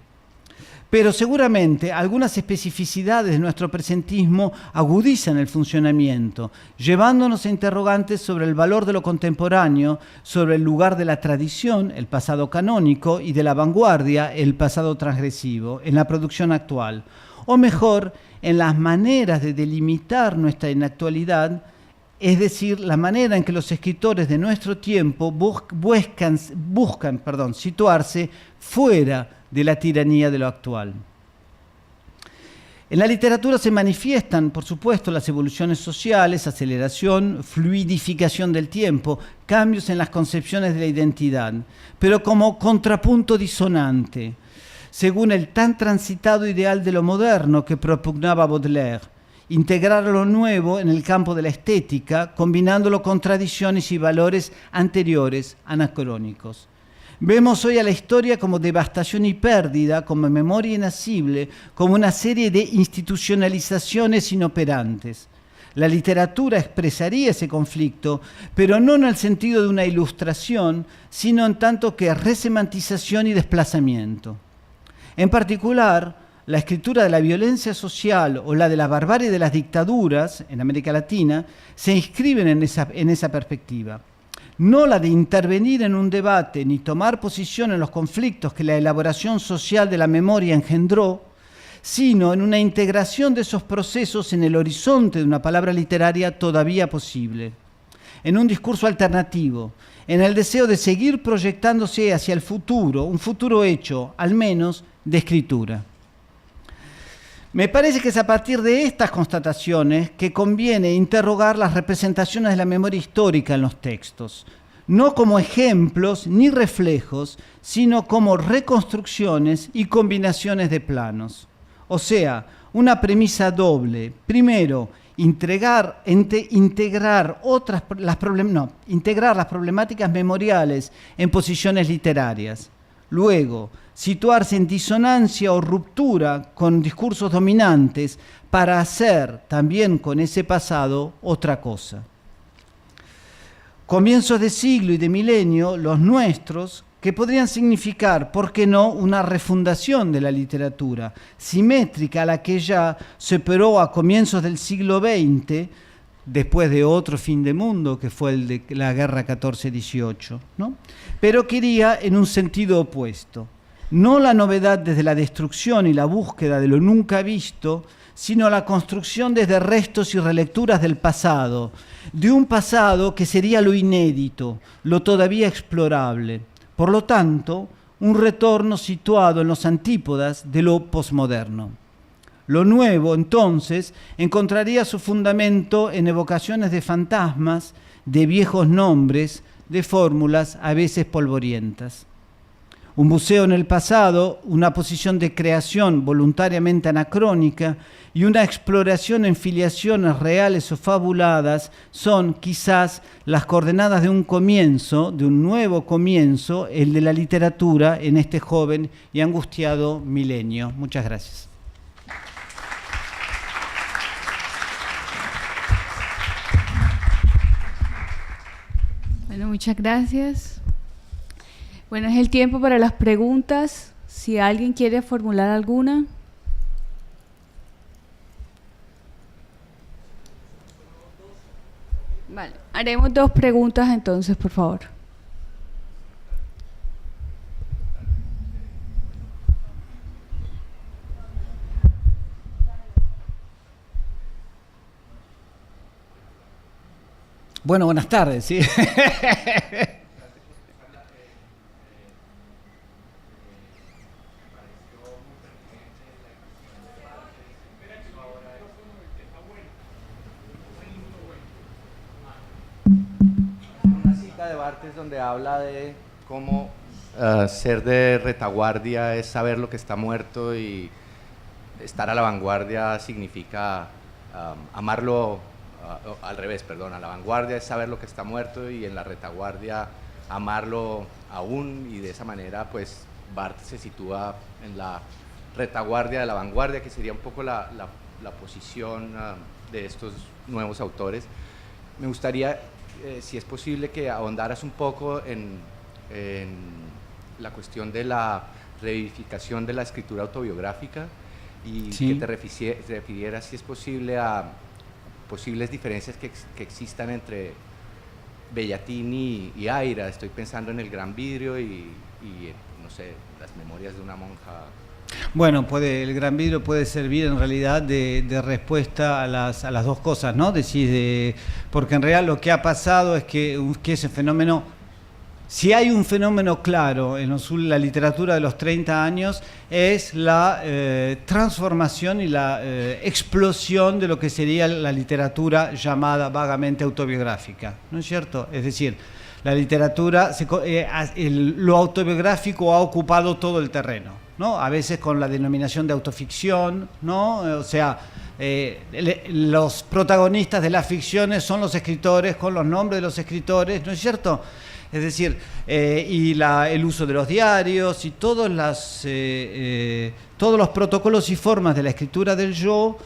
Pero seguramente algunas especificidades de nuestro presentismo agudizan el funcionamiento, llevándonos a interrogantes sobre el valor de lo contemporáneo, sobre el lugar de la tradición, el pasado canónico, y de la vanguardia, el pasado transgresivo, en la producción actual. O mejor, en las maneras de delimitar nuestra inactualidad, es decir, la manera en que los escritores de nuestro tiempo buscan situarse fuera de la tiranía de lo actual. En la literatura se manifiestan, por supuesto, las evoluciones sociales, aceleración, fluidificación del tiempo, cambios en las concepciones de la identidad, pero como contrapunto disonante, según el tan transitado ideal de lo moderno que propugnaba Baudelaire, integrar lo nuevo en el campo de la estética, combinándolo con tradiciones y valores anteriores, anacrónicos. Vemos hoy a la historia como devastación y pérdida, como memoria inacible, como una serie de institucionalizaciones inoperantes. La literatura expresaría ese conflicto, pero no en el sentido de una ilustración, sino en tanto que resemantización y desplazamiento. En particular, la escritura de la violencia social o la de la barbarie de las dictaduras en América Latina se inscriben en esa perspectiva. No la de intervenir en un debate ni tomar posición en los conflictos que la elaboración social de la memoria engendró, sino en una integración de esos procesos en el horizonte de una palabra literaria todavía posible, en un discurso alternativo, en el deseo de seguir proyectándose hacia el futuro, un futuro hecho, al menos, de escritura. Me parece que es a partir de estas constataciones que conviene interrogar las representaciones de la memoria histórica en los textos, no como ejemplos ni reflejos, sino como reconstrucciones y combinaciones de planos. O sea, una premisa doble. Primero, integrar las problemáticas memoriales en posiciones literarias. Luego, situarse en disonancia o ruptura con discursos dominantes para hacer también con ese pasado otra cosa. Comienzos de siglo y de milenio, los nuestros, que podrían significar, ¿por qué no?, una refundación de la literatura, simétrica a la que ya se operó a comienzos del siglo XX, después de otro fin de mundo, que fue el de la guerra 14-18, ¿no? Pero que iría en un sentido opuesto. No la novedad desde la destrucción y la búsqueda de lo nunca visto, sino la construcción desde restos y relecturas del pasado, de un pasado que sería lo inédito, lo todavía explorable. Por lo tanto, un retorno situado en los antípodas de lo posmoderno. Lo nuevo, entonces, encontraría su fundamento en evocaciones de fantasmas, de viejos nombres, de fórmulas a veces polvorientas. un buceo en el pasado, una posición de creación voluntariamente anacrónica y una exploración en filiaciones reales o fabuladas son quizás las coordenadas de un comienzo, de un nuevo comienzo, el de la literatura en este joven y angustiado milenio. Muchas gracias. Bueno, muchas gracias. Bueno, es el tiempo para las preguntas. Si alguien quiere formular alguna. Vale, haremos 2 preguntas entonces, por favor. Bueno, buenas tardes, ¿sí? Una cita de Barthes donde habla de cómo ser de retaguardia es saber lo que está muerto y estar a la vanguardia significa amarlo, al revés, perdón, a la vanguardia es saber lo que está muerto y en la retaguardia amarlo aún, y de esa manera pues Barthes se sitúa en la retaguardia de la vanguardia, que sería un poco la posición de estos nuevos autores. Me gustaría, si es posible, que ahondaras un poco en la cuestión de la reivindicación de la escritura autobiográfica y sí, que te refirieras, si es posible, a posibles diferencias que existan entre Bellatín y Aira. Estoy pensando en El Gran Vidrio y no sé, Las Memorias de una monja. Bueno, el Gran Vidrio puede servir en realidad de respuesta a las dos cosas, ¿no? Porque en realidad lo que ha pasado es que ese fenómeno, si hay un fenómeno claro en la literatura de los 30 años, es la transformación y la explosión de lo que sería la literatura llamada vagamente autobiográfica, ¿no es cierto? Es decir, la literatura, lo autobiográfico ha ocupado todo el terreno, ¿no? A veces con la denominación de autoficción, ¿no? O sea, los protagonistas de las ficciones son los escritores con los nombres de los escritores, ¿no es cierto? Es decir, el uso de los diarios y todos los protocolos y formas de la escritura del yo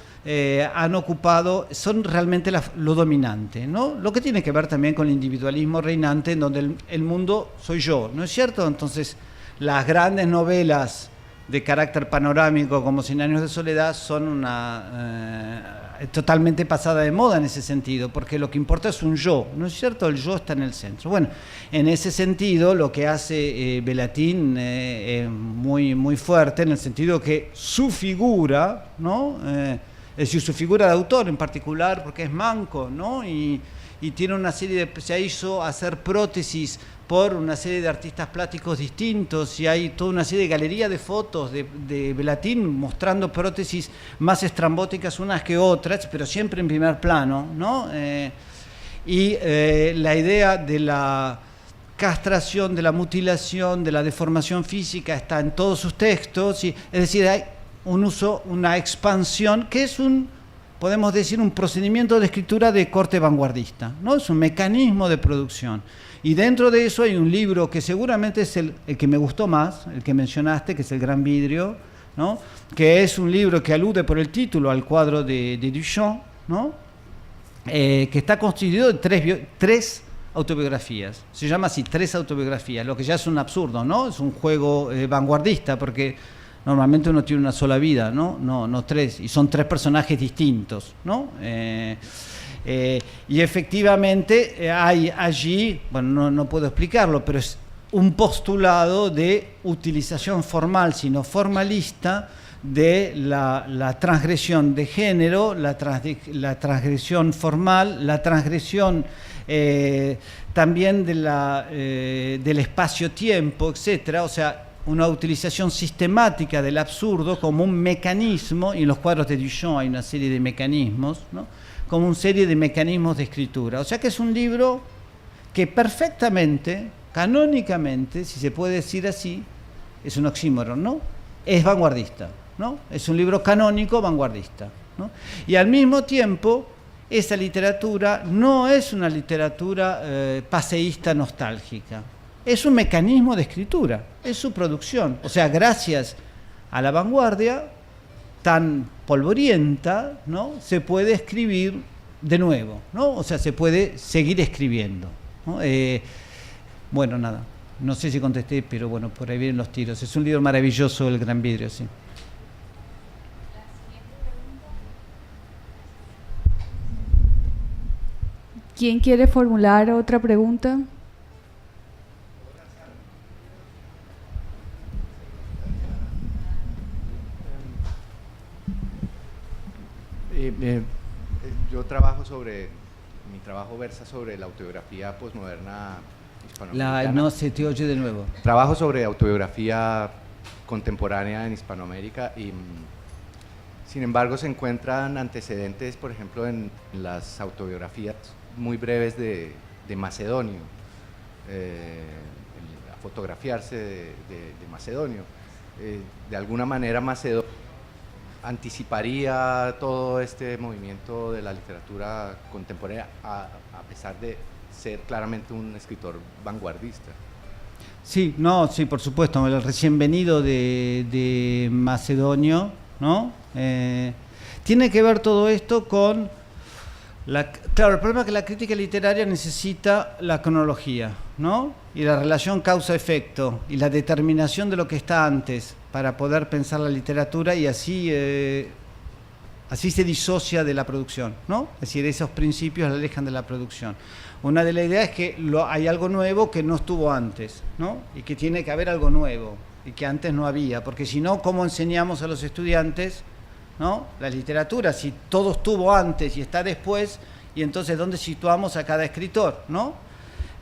han ocupado, son realmente lo dominante, ¿no? Lo que tiene que ver también con el individualismo reinante, en donde el mundo soy yo, ¿no es cierto? Entonces, las grandes novelas de carácter panorámico como Cien años de soledad son totalmente pasada de moda en ese sentido, porque lo que importa es un yo, ¿no es cierto? El yo está en el centro. Bueno, en ese sentido lo que hace Bellatín es muy, muy fuerte, en el sentido que su figura, ¿no? Es decir, su figura de autor en particular, porque es manco, ¿no? Y tiene una serie se hizo hacer prótesis por una serie de artistas plásticos distintos, y hay toda una serie de galerías de fotos de Bellatín mostrando prótesis más estrambóticas unas que otras, pero siempre en primer plano, ¿no? La idea de la castración, de la mutilación, de la deformación física está en todos sus textos, es decir, hay un uso, una expansión que es podemos decir, un procedimiento de escritura de corte vanguardista, ¿no? Es un mecanismo de producción. Y dentro de eso hay un libro que seguramente es el que me gustó más, el que mencionaste, que es El Gran Vidrio, ¿no? Que es un libro que alude por el título al cuadro de Duchamp, ¿no? Que está constituido de tres autobiografías. Se llama así, 3 autobiografías, lo que ya es un absurdo, ¿no? Es un juego vanguardista, porque normalmente uno tiene una sola vida, ¿no? No 3, y son 3 personajes distintos, ¿no? Y efectivamente hay allí, bueno, no puedo explicarlo, pero es un postulado de utilización formal, sino formalista, de la transgresión de género, la transgresión formal, la transgresión también del espacio-tiempo, etcétera. O sea, una utilización sistemática del absurdo como un mecanismo, y en los cuadros de Duchamp hay una serie de mecanismos, ¿no? Como una serie de mecanismos de escritura. O sea que es un libro que perfectamente, canónicamente, si se puede decir así, es un oxímoron, ¿no? Es vanguardista, ¿no? Es un libro canónico vanguardista, ¿no? Y al mismo tiempo, esa literatura no es una literatura paseísta nostálgica, es un mecanismo de escritura, es su producción. O sea, gracias a la vanguardia tan polvorienta, ¿no? Se puede escribir de nuevo, ¿no? O sea, se puede seguir escribiendo, ¿no? Bueno, nada, no sé si contesté, pero bueno, por ahí vienen los tiros. Es un libro maravilloso, El Gran Vidrio, sí. ¿Quién quiere formular otra pregunta? Yo trabajo mi trabajo versa sobre la autobiografía posmoderna hispanoamericana. No se te oye de nuevo. Trabajo sobre autobiografía contemporánea en Hispanoamérica y, sin embargo, se encuentran antecedentes, por ejemplo, en las autobiografías muy breves de Macedonio, a fotografiarse de Macedonio. De alguna manera, Macedonio anticiparía todo este movimiento de la literatura contemporánea, a pesar de ser claramente un escritor vanguardista. Sí, no, sí, por supuesto, el recién venido de Macedonio, ¿no? Tiene que ver todo esto con claro, el problema es que la crítica literaria necesita la cronología, ¿no? Y la relación causa-efecto y la determinación de lo que está antes para poder pensar la literatura, y así se disocia de la producción, ¿no? Es decir, esos principios la alejan de la producción. Una de las ideas es que hay algo nuevo que no estuvo antes, ¿no? Y que tiene que haber algo nuevo y que antes no había, porque si no, ¿cómo enseñamos a los estudiantes, ¿no? La literatura, si todo estuvo antes y está después, y entonces ¿dónde situamos a cada escritor, ¿no?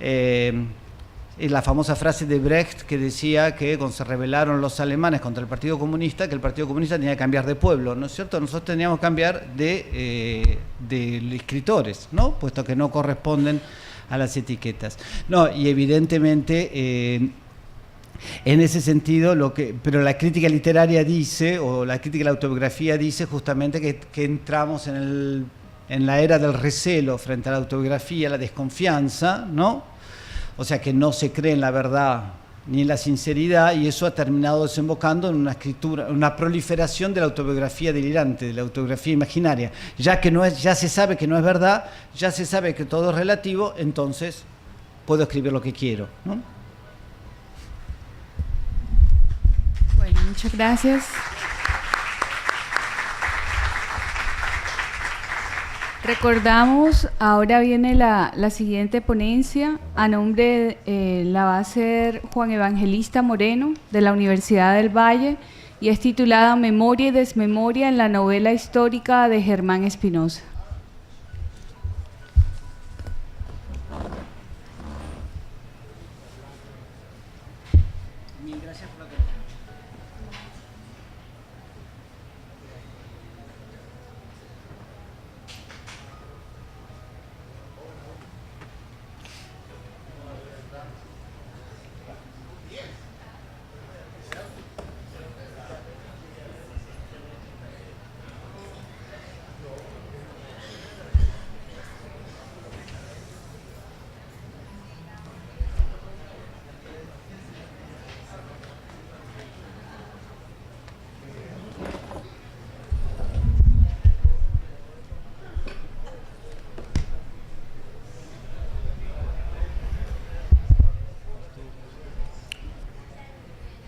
Es la famosa frase de Brecht que decía que cuando se rebelaron los alemanes contra el Partido Comunista, que el Partido Comunista tenía que cambiar de pueblo, ¿no es cierto? Nosotros teníamos que cambiar de escritores, ¿no? Puesto que no corresponden a las etiquetas. No, y evidentemente en ese sentido, pero la crítica literaria dice, o la crítica de la autobiografía dice justamente que entramos en la era del recelo frente a la autobiografía, la desconfianza, ¿no? O sea, que no se cree en la verdad ni en la sinceridad, y eso ha terminado desembocando en una escritura, una proliferación de la autobiografía delirante, de la autobiografía imaginaria. Ya se sabe que no es verdad, ya se sabe que todo es relativo, entonces puedo escribir lo que quiero, ¿no? Bueno, muchas gracias. Recordamos, ahora viene la siguiente ponencia, a nombre la va a hacer Juan Evangelista Moreno, de la Universidad del Valle, y es titulada Memoria y Desmemoria en la novela histórica de Germán Espinosa.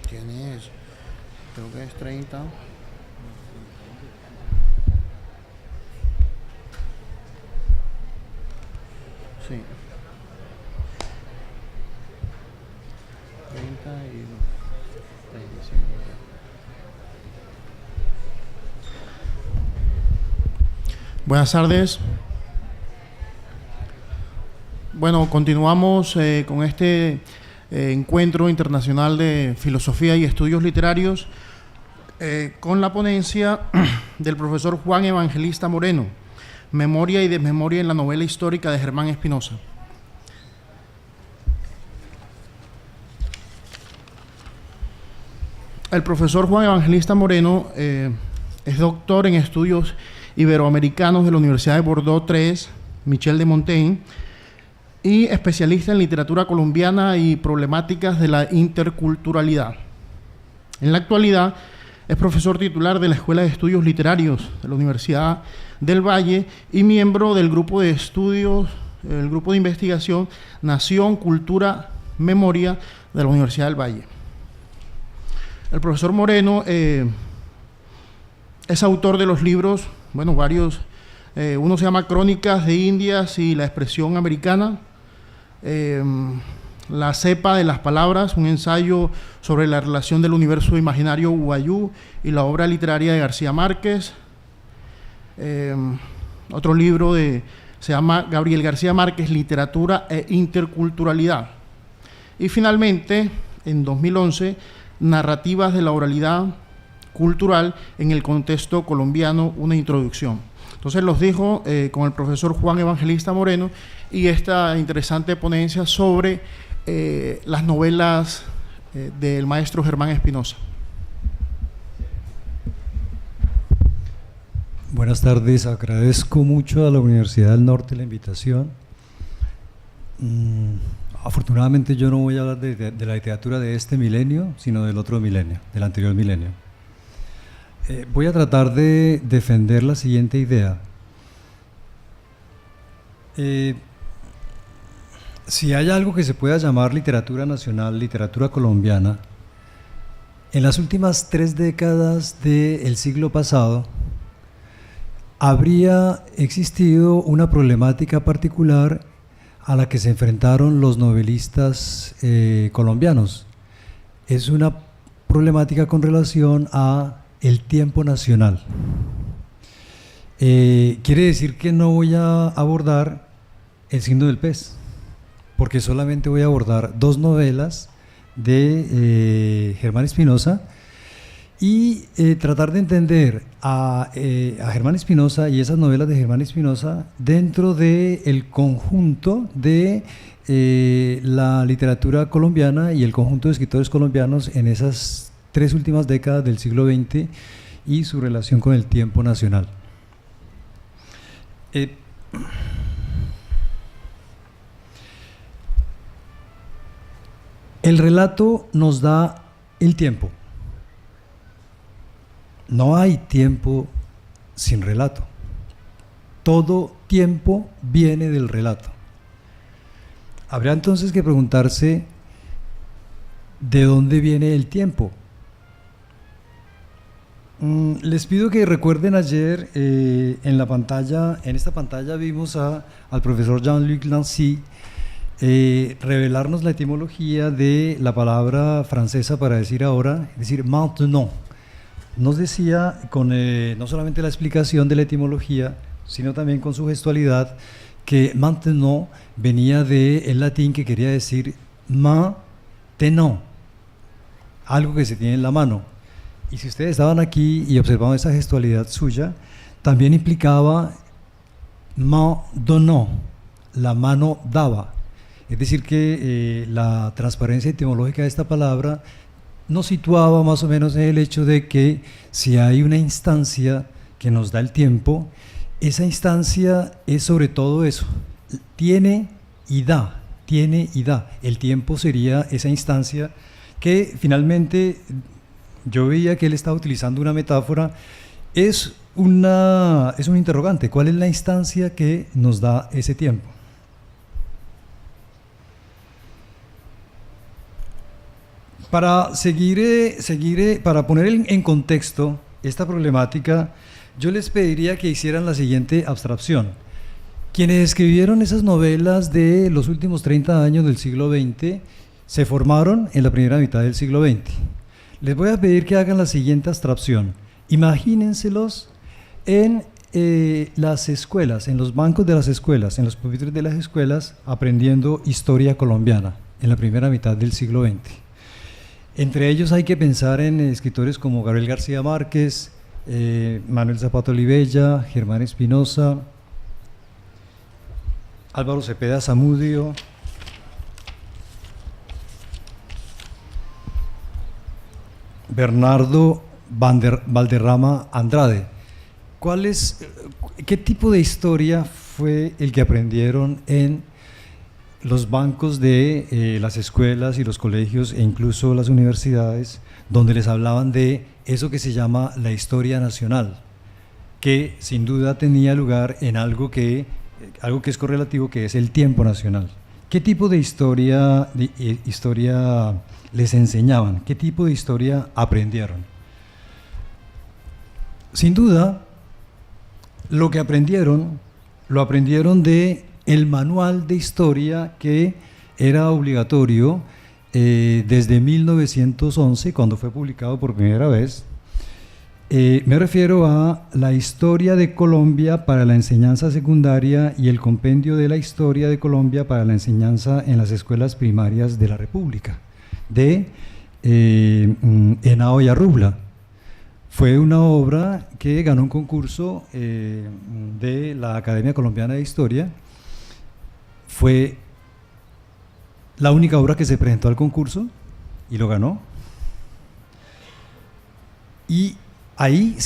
Tienes, creo que es 30. Sí. 30 y 35. Buenas tardes. Bueno, continuamos con este Encuentro Internacional de Filosofía y Estudios Literarios con la ponencia del profesor Juan Evangelista Moreno, Memoria y Desmemoria en la novela histórica de Germán Espinosa. El profesor Juan Evangelista Moreno es doctor en estudios iberoamericanos de la Universidad de Bordeaux III, Michel de Montaigne, y especialista en literatura colombiana y problemáticas de la interculturalidad. En la actualidad es profesor titular de la Escuela de Estudios Literarios de la Universidad del Valle y miembro del grupo de estudios, el grupo de investigación Nación, Cultura, Memoria de la Universidad del Valle. El profesor Moreno es autor de los libros, bueno, varios, uno se llama Crónicas de Indias y la expresión americana, La cepa de las palabras, un ensayo sobre la relación del universo imaginario Uayú y la obra literaria de García Márquez. Otro libro se llama Gabriel García Márquez, Literatura e Interculturalidad. Y finalmente, en 2011, Narrativas de la oralidad cultural en el contexto colombiano, una introducción. Entonces los dejo con el profesor Juan Evangelista Moreno y esta interesante ponencia sobre las novelas del maestro Germán Espinosa. Buenas tardes, agradezco mucho a la Universidad del Norte la invitación. Afortunadamente yo no voy a hablar de la literatura de este milenio, sino del otro milenio, del anterior milenio. Voy a tratar de defender la siguiente idea. Si hay algo que se pueda llamar literatura nacional, literatura colombiana, en las últimas 3 décadas del siglo pasado habría existido una problemática particular a la que se enfrentaron los novelistas colombianos. Es una problemática con relación a el tiempo nacional. Quiere decir que no voy a abordar El signo del pez, porque solamente voy a abordar 2 novelas de Germán Espinosa y tratar de entender a Germán Espinosa y esas novelas de Germán Espinosa dentro del conjunto de la literatura colombiana y el conjunto de escritores colombianos en esas 3 últimas décadas del siglo XX y su relación con el tiempo nacional. El relato nos da el tiempo. No hay tiempo sin relato. Todo tiempo viene del relato. Habría entonces que preguntarse ¿de dónde viene el tiempo? Les pido que recuerden ayer en la pantalla, en esta pantalla vimos al profesor Jean-Luc Nancy revelarnos la etimología de la palabra francesa para decir ahora, es decir, maintenant. Nos decía con no solamente la explicación de la etimología, sino también con su gestualidad, que maintenant venía del latín que quería decir main tenant, algo que se tiene en la mano. Y si ustedes estaban aquí y observaban esa gestualidad suya, también implicaba main donnant, la mano daba. Es decir que la transparencia etimológica de esta palabra nos situaba más o menos en el hecho de que si hay una instancia que nos da el tiempo, esa instancia es sobre todo eso, tiene y da, tiene y da. El tiempo sería esa instancia que finalmente, yo veía que él estaba utilizando una metáfora, es un interrogante, ¿cuál es la instancia que nos da ese tiempo? Para para poner en contexto esta problemática, yo les pediría que hicieran la siguiente abstracción. Quienes escribieron esas novelas de los últimos 30 años del siglo XX se formaron en la primera mitad del siglo XX. Les voy a pedir que hagan la siguiente abstracción. Imagínenselos en las escuelas, en los bancos de las escuelas, en los pupitres de las escuelas, aprendiendo historia colombiana en la primera mitad del siglo XX. Entre ellos hay que pensar en escritores como Gabriel García Márquez, Manuel Zapata Olivella, Germán Espinosa, Álvaro Cepeda Bernardo Valderrama Andrade. ¿Qué tipo de historia fue el que aprendieron en los bancos de las escuelas y los colegios e incluso las universidades, donde les hablaban de eso que se llama la historia nacional, que sin duda tenía lugar en algo que es correlativo, que es el tiempo nacional? ¿Qué tipo de historia les enseñaban? ¿Qué tipo de historia aprendieron? Sin duda, lo que aprendieron, lo aprendieron de el manual de historia que era obligatorio desde 1911, cuando fue publicado por primera vez. Me refiero a la historia de Colombia para la enseñanza secundaria y el compendio de la historia de Colombia para la enseñanza en las escuelas primarias de la República, de Henao y Arrubla. Fue una obra que ganó un concurso de la Academia Colombiana de Historia. Fue la única obra que se presentó al concurso y lo ganó. Y ahí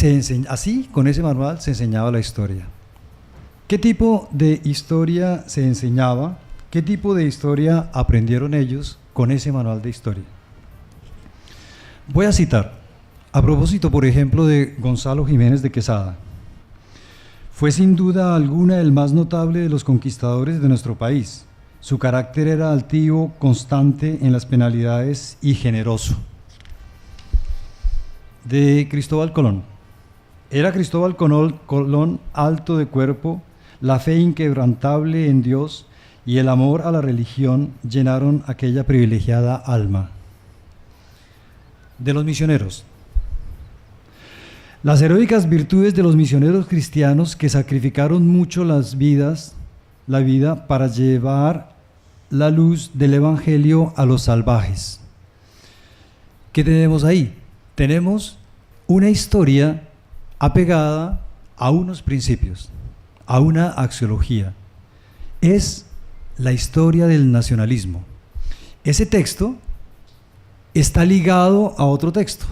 así, con ese manual, se enseñaba la historia. ¿Qué tipo de historia se enseñaba? ¿Qué tipo de historia aprendieron ellos con ese manual de historia? Voy a citar, a propósito, por ejemplo, de Gonzalo Jiménez de Quesada. Fue sin duda alguna el más notable de los conquistadores de nuestro país. Su carácter era altivo, constante en las penalidades y generoso. De Cristóbal Colón. Era Cristóbal Colón alto de cuerpo, la fe inquebrantable en Dios y el amor a la religión llenaron aquella privilegiada alma. De los misioneros. Las heroicas virtudes de los misioneros cristianos que sacrificaron mucho la vida para llevar la luz del Evangelio a los salvajes. ¿Qué tenemos ahí? Tenemos una historia apegada a unos principios, a una axiología. Es la historia del nacionalismo. Ese texto está ligado a otro texto.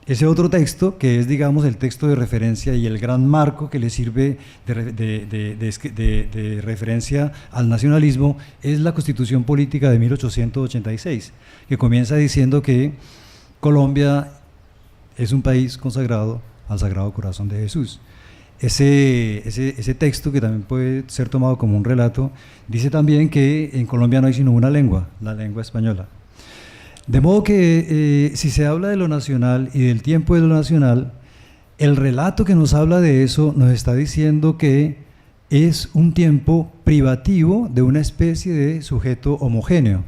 Ese otro texto, que es, digamos, el texto de referencia y el gran marco que le sirve de referencia al nacionalismo, es la Constitución Política de 1886, que comienza diciendo que Colombia es un país consagrado al Sagrado Corazón de Jesús. Ese texto, que también puede ser tomado como un relato, dice también que en Colombia no hay sino una lengua, la lengua española. De modo que si se habla de lo nacional y del tiempo de lo nacional, el relato que nos habla de eso nos está diciendo que es un tiempo privativo de una especie de sujeto homogéneo.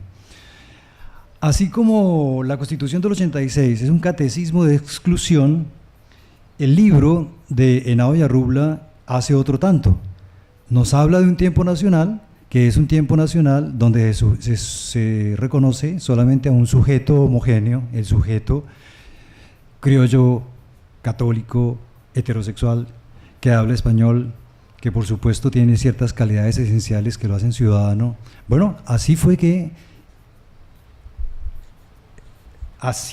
Así como la Constitución del 86 es un catecismo de exclusión, el libro de Henao y Arrubla hace otro tanto. Nos habla de un tiempo nacional, que es un tiempo nacional donde se reconoce solamente a un sujeto homogéneo, el sujeto criollo, católico, heterosexual, que habla español, que por supuesto tiene ciertas calidades esenciales que lo hacen ciudadano. Bueno, así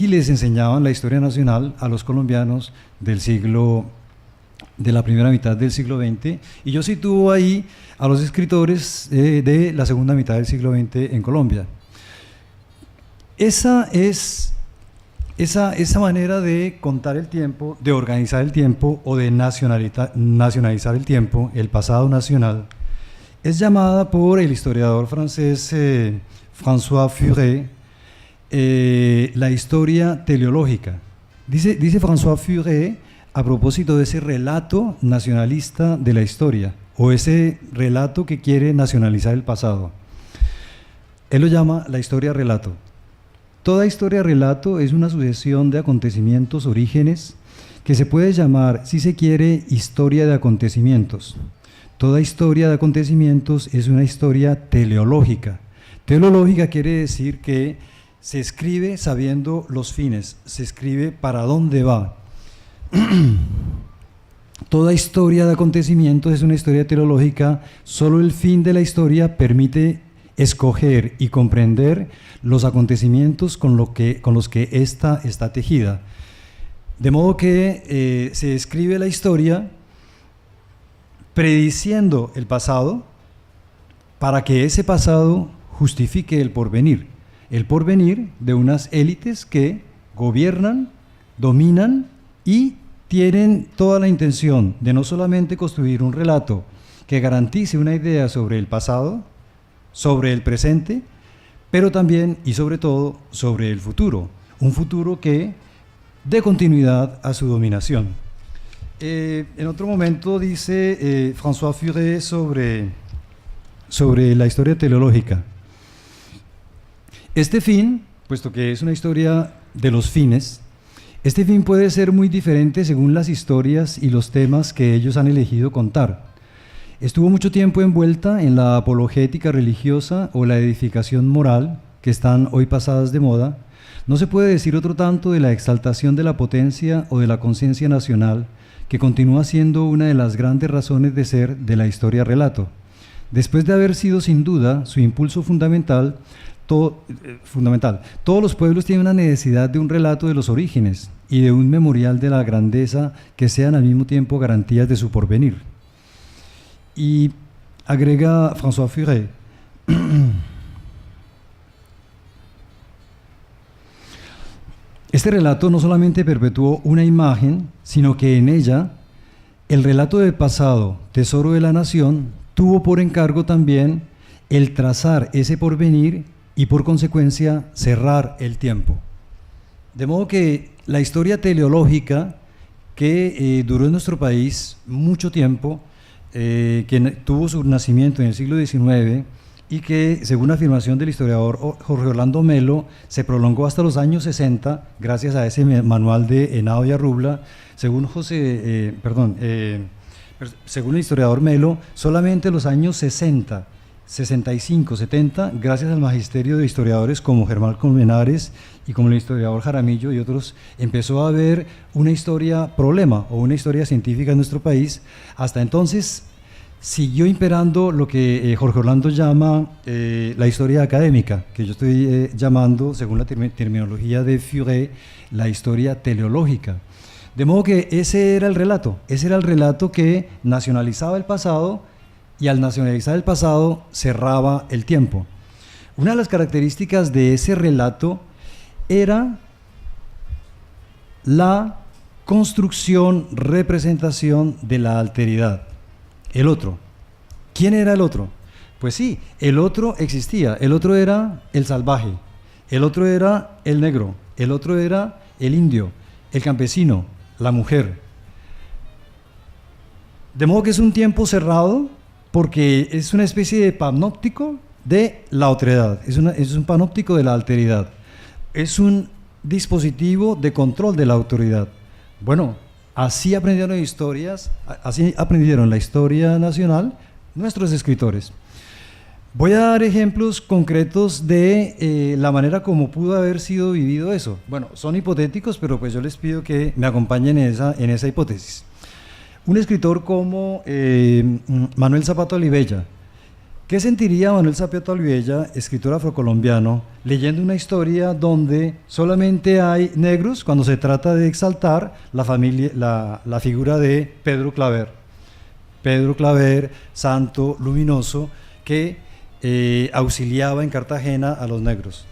les enseñaban la historia nacional a los colombianos de la primera mitad del siglo XX, y yo sitúo ahí a los escritores de la segunda mitad del siglo XX en Colombia. Esa manera de contar el tiempo, de organizar el tiempo o de nacionalizar el tiempo, el pasado nacional, es llamada por el historiador francés François Furet la historia teleológica. Dice François Furet, a propósito de ese relato nacionalista de la historia, o ese relato que quiere nacionalizar el pasado. Él lo llama la historia relato. Toda historia relato es una sucesión de acontecimientos, orígenes, que se puede llamar, si se quiere, historia de acontecimientos. Toda historia de acontecimientos es una historia teleológica. Teleológica quiere decir que se escribe sabiendo los fines, se escribe para dónde va. Toda historia de acontecimientos es una historia teleológica, solo el fin de la historia permite escoger y comprender los acontecimientos con los que ésta está tejida. De modo que se escribe la historia prediciendo el pasado para que ese pasado justifique el porvenir de unas élites que gobiernan, dominan y tienen toda la intención de no solamente construir un relato que garantice una idea sobre el pasado, sobre el presente, pero también y sobre todo sobre el futuro, un futuro que dé continuidad a su dominación. En otro momento dice François Furet sobre la historia teleológica. Este fin, puesto que es una historia de los fines, este fin puede ser muy diferente según las historias y los temas que ellos han elegido contar. Estuvo mucho tiempo envuelta en la apologética religiosa o la edificación moral, que están hoy pasadas de moda. No se puede decir otro tanto de la exaltación de la potencia o de la conciencia nacional, que continúa siendo una de las grandes razones de ser de la historia relato. Después de haber sido sin duda su impulso fundamental, todos los pueblos tienen una necesidad de un relato de los orígenes y de un memorial de la grandeza que sean al mismo tiempo garantías de su porvenir. Y agrega François Furet, este relato no solamente perpetuó una imagen, sino que en ella el relato del pasado, tesoro de la nación, tuvo por encargo también el trazar ese porvenir y por consecuencia cerrar el tiempo. De modo que la historia teleológica que duró en nuestro país mucho tiempo, que tuvo su nacimiento en el siglo XIX y que, según afirmación del historiador Jorge Orlando Melo, se prolongó hasta los años 60 gracias a ese manual de Henao y Arrubla. Según el historiador Melo, solamente los años 60, 65, 70, gracias al magisterio de historiadores como Germán Colmenares y como el historiador Jaramillo y otros, empezó a haber una historia problema o una historia científica en nuestro país. Hasta entonces siguió imperando lo que Jorge Orlando llama la historia académica, que yo estoy llamando, según la terminología de Furet, la historia teleológica. De modo que ese era el relato que nacionalizaba el pasado, y al nacionalizar el pasado cerraba el tiempo. Una de las características de ese relato era la construcción, representación de la alteridad. El otro. ¿Quién era el otro? Pues sí, el otro existía. El otro era el salvaje, el otro era el negro, el otro era el indio, el campesino, la mujer. De modo que es un tiempo cerrado, porque es una especie de panóptico de la otredad, es un panóptico de la alteridad, es un dispositivo de control de la autoridad. Bueno, así aprendieron la historia nacional nuestros escritores. Voy a dar ejemplos concretos de la manera como pudo haber sido vivido eso. Bueno, son hipotéticos, pero pues yo les pido que me acompañen en esa hipótesis. Un escritor como Manuel Zapata Olivella. ¿Qué sentiría Manuel Zapata Olivella, escritor afrocolombiano, leyendo una historia donde solamente hay negros cuando se trata de exaltar la figura de Pedro Claver? Pedro Claver, santo, luminoso, que auxiliaba en Cartagena a los negros.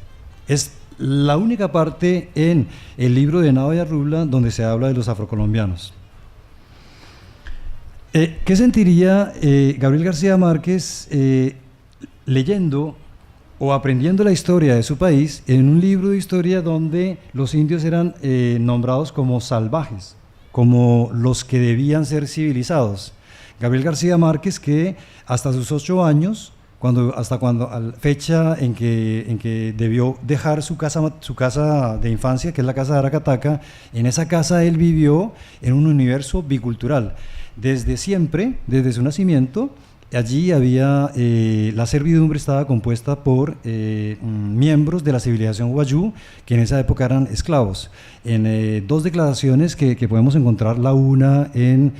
Es la única parte en el libro de Henao y Arrubla donde se habla de los afrocolombianos. ¿Qué sentiría Gabriel García Márquez leyendo o aprendiendo la historia de su país en un libro de historia donde los indios eran nombrados como salvajes, como los que debían ser civilizados? Gabriel García Márquez, que hasta sus 8 años, fecha en que debió dejar su casa de infancia, que es la casa de Aracataca, en esa casa él vivió en un universo bicultural. Desde siempre, desde su nacimiento, allí había, la servidumbre estaba compuesta por miembros de la civilización Wayuu, que en esa época eran esclavos. En dos declaraciones que podemos encontrar, la una en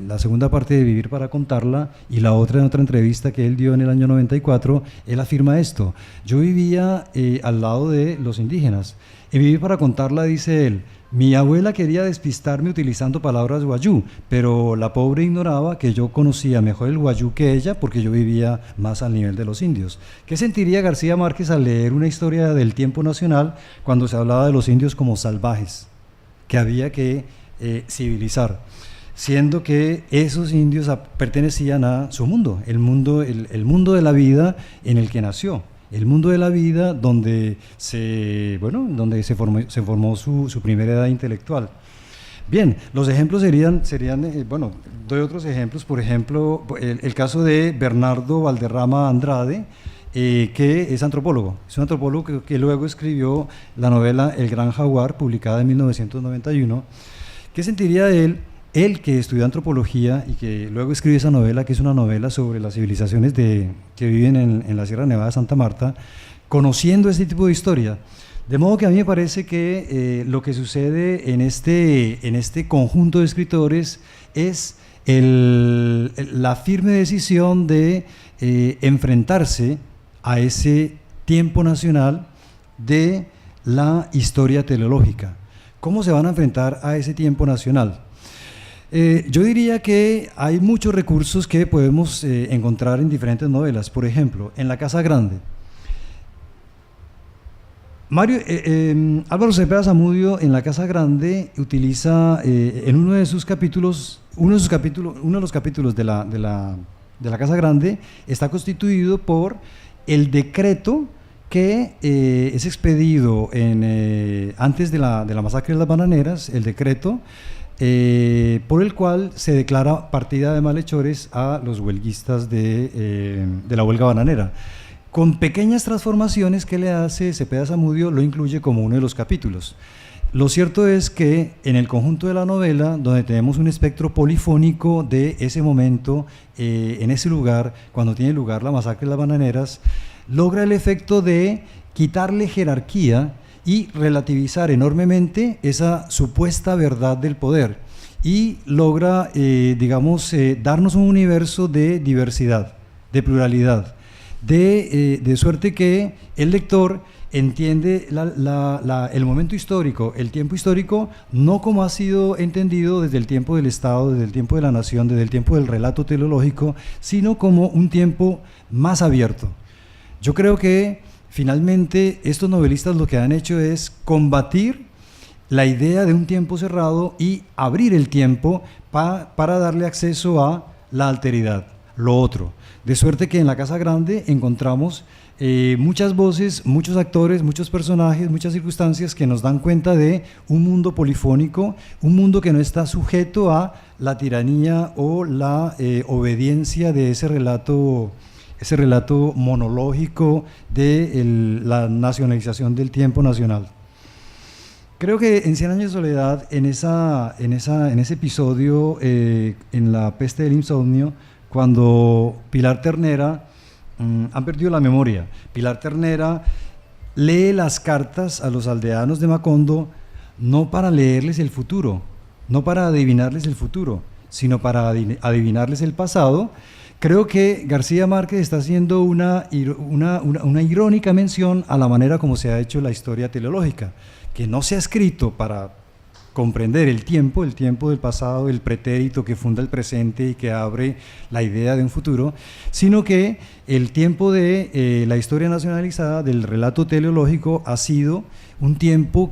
la segunda parte de Vivir para contarla y la otra en otra entrevista que él dio en el año 94, él afirma esto: yo vivía al lado de los indígenas. En Vivir para contarla dice él: mi abuela quería despistarme utilizando palabras wayuu, pero la pobre ignoraba que yo conocía mejor el wayuu que ella porque yo vivía más al nivel de los indios. ¿Qué sentiría García Márquez al leer una historia del tiempo nacional cuando se hablaba de los indios como salvajes, que había que civilizar, siendo que esos indios pertenecían a su mundo, el mundo de la vida en el que nació? El mundo de la vida donde se formó su primera edad intelectual. Bien, los ejemplos serían doy otros ejemplos, por ejemplo, el caso de Bernardo Valderrama Andrade, que es antropólogo. Es un antropólogo que luego escribió la novela El Gran Jaguar, publicada en 1991. ¿Qué sentiría él que estudió antropología y que luego escribe esa novela, que es una novela sobre las civilizaciones que viven en la Sierra Nevada de Santa Marta, conociendo este tipo de historia? De modo que a mí me parece que lo que sucede en este conjunto de escritores es la firme decisión de enfrentarse a ese tiempo nacional de la historia teleológica. ¿Cómo se van a enfrentar a ese tiempo nacional? Yo diría que hay muchos recursos que podemos encontrar en diferentes novelas. Por ejemplo, en La Casa Grande, Álvaro Cepeda Zamudio en La Casa Grande utiliza en uno de los capítulos de la Casa Grande está constituido por el decreto que es expedido antes de la masacre de las bananeras, el decreto por el cual se declara partida de malhechores a los huelguistas de la huelga bananera. Con pequeñas transformaciones que le hace Cepeda Zamudio, lo incluye como uno de los capítulos. Lo cierto es que en el conjunto de la novela, donde tenemos un espectro polifónico de ese momento, en ese lugar, cuando tiene lugar la masacre de las bananeras, logra el efecto de quitarle jerarquía y relativizar enormemente esa supuesta verdad del poder, y logra, darnos un universo de diversidad, de pluralidad, de suerte que el lector entiende el momento histórico, el tiempo histórico, no como ha sido entendido desde el tiempo del Estado, desde el tiempo de la nación, desde el tiempo del relato teleológico, sino como un tiempo más abierto. Yo creo que finalmente estos novelistas lo que han hecho es combatir la idea de un tiempo cerrado y abrir el tiempo para darle acceso a la alteridad, lo otro. De suerte que en La Casa Grande encontramos muchas voces, muchos actores, muchos personajes, muchas circunstancias que nos dan cuenta de un mundo polifónico, un mundo que no está sujeto a la tiranía o la obediencia de ese relato monológico de la nacionalización del tiempo nacional. Creo que en 100 años de soledad, en ese episodio, en La peste del insomnio, cuando Pilar Ternera, han perdido la memoria, Pilar Ternera lee las cartas a los aldeanos de Macondo no para leerles el futuro, no para adivinarles el futuro, sino para adivinarles el pasado. Creo que García Márquez está haciendo una irónica mención a la manera como se ha hecho la historia teleológica, que no se ha escrito para comprender el tiempo del pasado, el pretérito que funda el presente y que abre la idea de un futuro, sino que el tiempo de la historia nacionalizada, del relato teleológico, ha sido un tiempo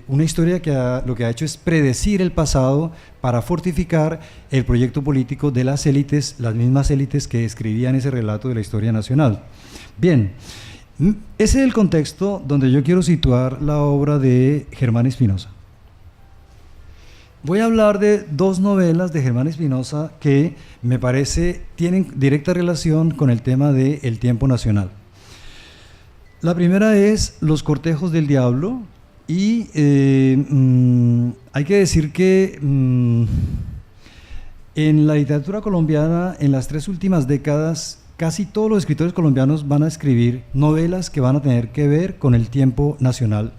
una historia que lo que ha hecho es predecir el pasado para fortificar el proyecto político de las élites, las mismas élites que escribían ese relato de la historia nacional. Bien, ese es el contexto donde yo quiero situar la obra de Germán Espinosa. Voy a hablar de dos novelas de Germán Espinosa que me parece tienen directa relación con el tema del tiempo nacional. La primera es Los cortejos del diablo, y hay que decir que En la literatura colombiana, en las 3 últimas décadas, casi todos los escritores colombianos van a escribir novelas que van a tener que ver con el tiempo nacional.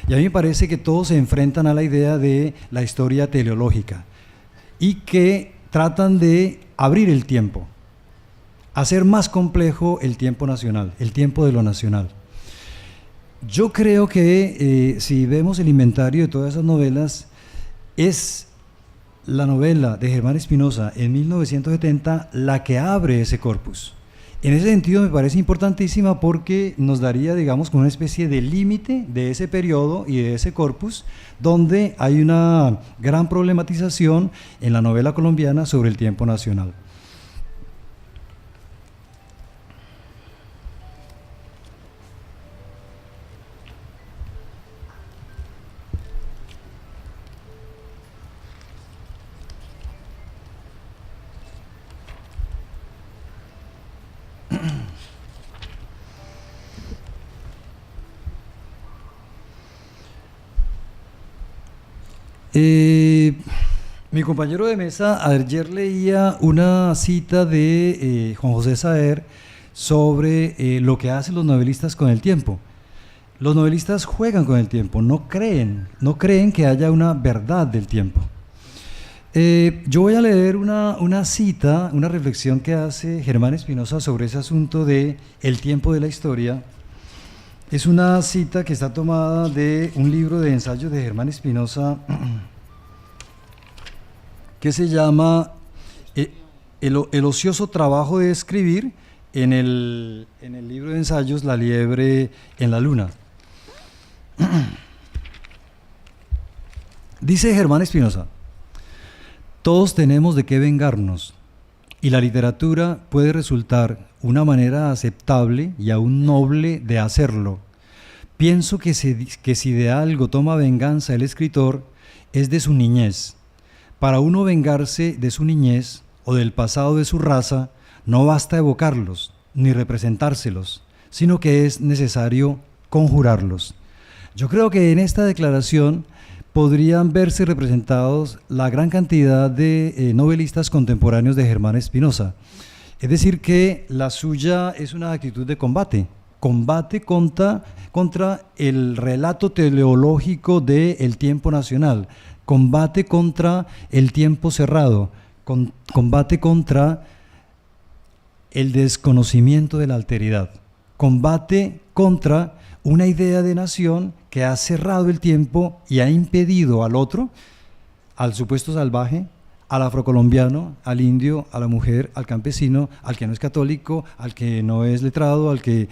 Y a mí me parece que todos se enfrentan a la idea de la historia teleológica y que tratan de abrir el tiempo, hacer más complejo el tiempo nacional, el tiempo de lo nacional. Yo creo que si vemos el inventario de todas esas novelas, es la novela de Germán Espinosa en 1970 la que abre ese corpus. En ese sentido me parece importantísima porque nos daría, digamos, como una especie de límite de ese periodo y de ese corpus, donde hay una gran problematización en la novela colombiana sobre el tiempo nacional. Mi compañero de mesa ayer leía una cita de Juan José Saer sobre lo que hacen los novelistas con el tiempo. Los novelistas juegan con el tiempo, no creen que haya una verdad del tiempo. Yo voy a leer una cita, una reflexión que hace Germán Espinosa sobre ese asunto de el tiempo de la historia. Es una cita que está tomada de un libro de ensayos de Germán Espinosa que se llama el ocioso trabajo de escribir, en el libro de ensayos La liebre en la luna. Dice Germán Espinosa: todos tenemos de qué vengarnos, y la literatura puede resultar una manera aceptable y aún noble de hacerlo. Pienso que si de algo toma venganza el escritor, es de su niñez. Para uno vengarse de su niñez o del pasado de su raza, no basta evocarlos ni representárselos, sino que es necesario conjurarlos. Yo creo que en esta declaración podrían verse representados la gran cantidad de novelistas contemporáneos de Germán Espinosa. Es decir, que la suya es una actitud de combate contra el relato teleológico del tiempo nacional, combate contra el tiempo cerrado, combate contra el desconocimiento de la alteridad, combate contra una idea de nación que ha cerrado el tiempo y ha impedido al otro, al supuesto salvaje, al afrocolombiano, al indio, a la mujer, al campesino, al que no es católico, al que no es letrado, al que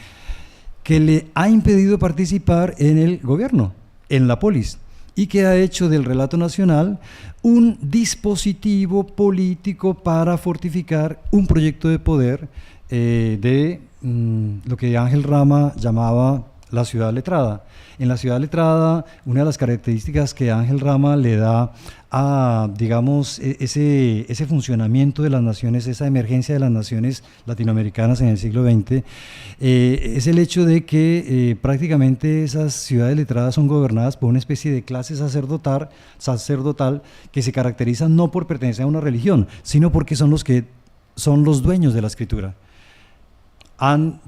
le ha impedido participar en el gobierno, en la polis, y que ha hecho del relato nacional un dispositivo político para fortificar un proyecto de poder de lo que Ángel Rama llamaba la ciudad letrada. En la ciudad letrada, una de las características que Ángel Rama le da a, digamos, ese funcionamiento de las naciones, esa emergencia de las naciones latinoamericanas en el siglo XX, es el hecho de que prácticamente esas ciudades letradas son gobernadas por una especie de clase sacerdotal que se caracterizan no por pertenecer a una religión, sino porque son los dueños de la escritura. Han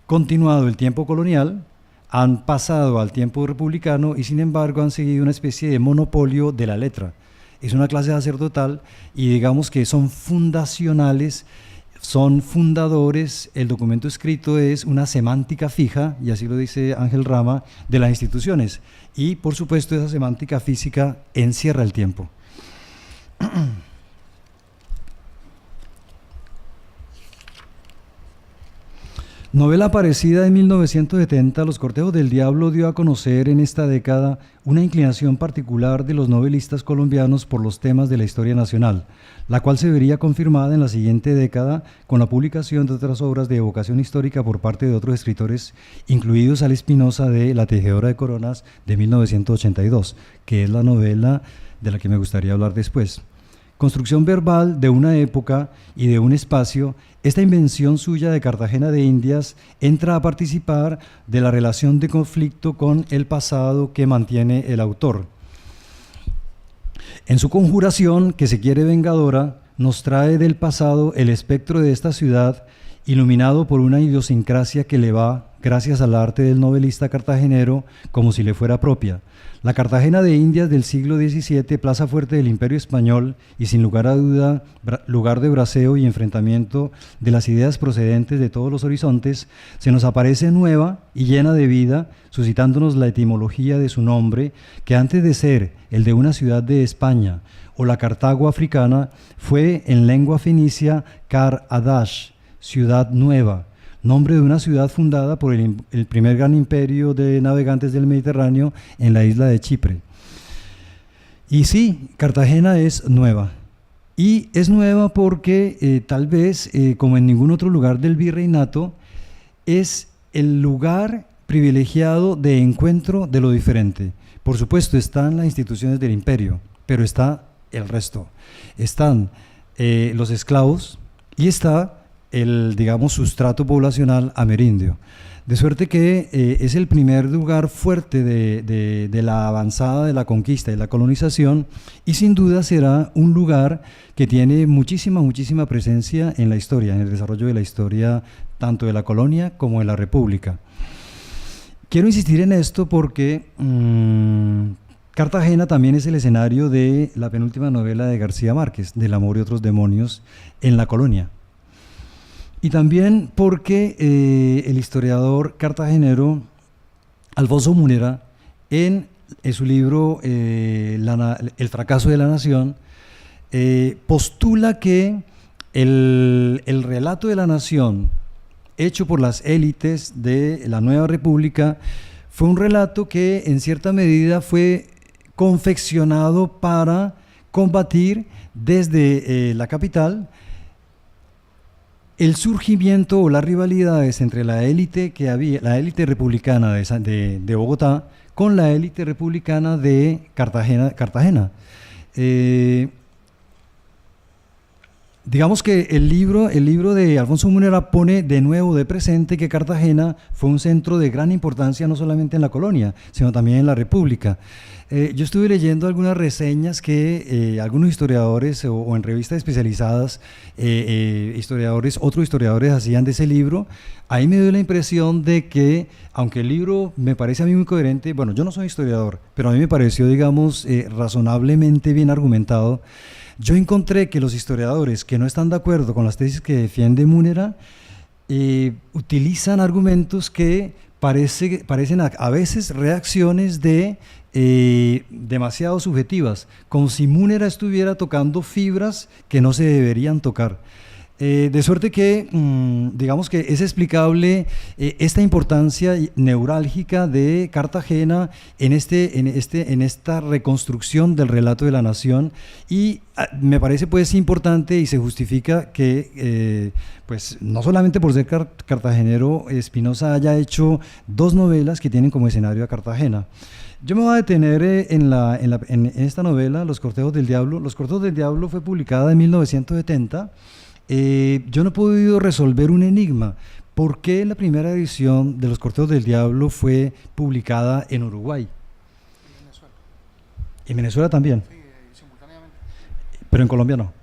continuado el tiempo colonial, han pasado al tiempo republicano y sin embargo han seguido una especie de monopolio de la letra. Es una clase sacerdotal y digamos que son fundacionales, son fundadores. El documento escrito es una semántica fija, y así lo dice Ángel Rama, de las instituciones, y por supuesto esa semántica física encierra el tiempo. Novela parecida en 1970, Los cortejos del diablo dio a conocer en esta década una inclinación particular de los novelistas colombianos por los temas de la historia nacional, la cual se vería confirmada en la siguiente década con la publicación de otras obras de evocación histórica por parte de otros escritores, incluidos Al Espinosa de La tejedora de coronas de 1982, que es la novela de la que me gustaría hablar después. Construcción verbal de una época y de un espacio, esta invención suya de Cartagena de Indias entra a participar de la relación de conflicto con el pasado que mantiene el autor. En su conjuración, que se quiere vengadora, nos trae del pasado el espectro de esta ciudad, iluminado por una idiosincrasia que le va, gracias al arte del novelista cartagenero, como si le fuera propia. La Cartagena de Indias del siglo XVII, plaza fuerte del Imperio Español y sin lugar a duda lugar de braceo y enfrentamiento de las ideas procedentes de todos los horizontes, se nos aparece nueva y llena de vida, suscitándonos la etimología de su nombre, que antes de ser el de una ciudad de España o la Cartago africana, fue en lengua fenicia Car Adash, ciudad nueva, nombre de una ciudad fundada por el primer gran imperio de navegantes del Mediterráneo en la isla de Chipre. Y sí, Cartagena es nueva. Y es nueva porque tal vez, como en ningún otro lugar del virreinato, es el lugar privilegiado de encuentro de lo diferente. Por supuesto, están las instituciones del imperio, pero está el resto. Están los esclavos y está el, digamos, sustrato poblacional amerindio. De suerte que es el primer lugar fuerte de la avanzada de la conquista y la colonización, y sin duda será un lugar que tiene muchísima presencia en la historia, en el desarrollo de la historia tanto de la colonia como de la república. Quiero insistir en esto porque Cartagena también es el escenario de la penúltima novela de García Márquez, Del amor y otros demonios en la colonia. Y también porque el historiador cartagenero Alfonso Múnera, en su libro El fracaso de la nación, postula que el relato de la nación hecho por las élites de la nueva república fue un relato que en cierta medida fue confeccionado para combatir desde la capital el surgimiento o las rivalidades entre la élite que había, la élite republicana de Bogotá con la élite republicana de Cartagena. Digamos que el libro de Alfonso Múnera pone de nuevo de presente que Cartagena fue un centro de gran importancia no solamente en la colonia, sino también en la república. Yo estuve leyendo algunas reseñas que algunos historiadores o en revistas especializadas, otros historiadores hacían de ese libro. Ahí me dio la impresión de que, aunque el libro me parece a mí muy coherente, bueno, yo no soy historiador, pero a mí me pareció, digamos, razonablemente bien argumentado. Yo encontré que los historiadores que no están de acuerdo con las tesis que defiende Múnera utilizan argumentos que parecen a veces reacciones demasiado subjetivas, como si Múnera estuviera tocando fibras que no se deberían tocar. De suerte que, digamos que es explicable esta importancia neurálgica de Cartagena en esta reconstrucción del relato de la nación, y me parece pues importante y se justifica que pues no solamente por ser cartagenero, Espinosa haya hecho dos novelas que tienen como escenario a Cartagena. Yo me voy a detener en esta novela, Los Cortejos del Diablo. Los Cortejos del Diablo fue publicada en 1970. Yo no he podido resolver un enigma. ¿Por qué la primera edición de Los Cortejos del Diablo fue publicada en Uruguay? En Venezuela. ¿En Venezuela también? Sí, simultáneamente. Pero en Colombia no.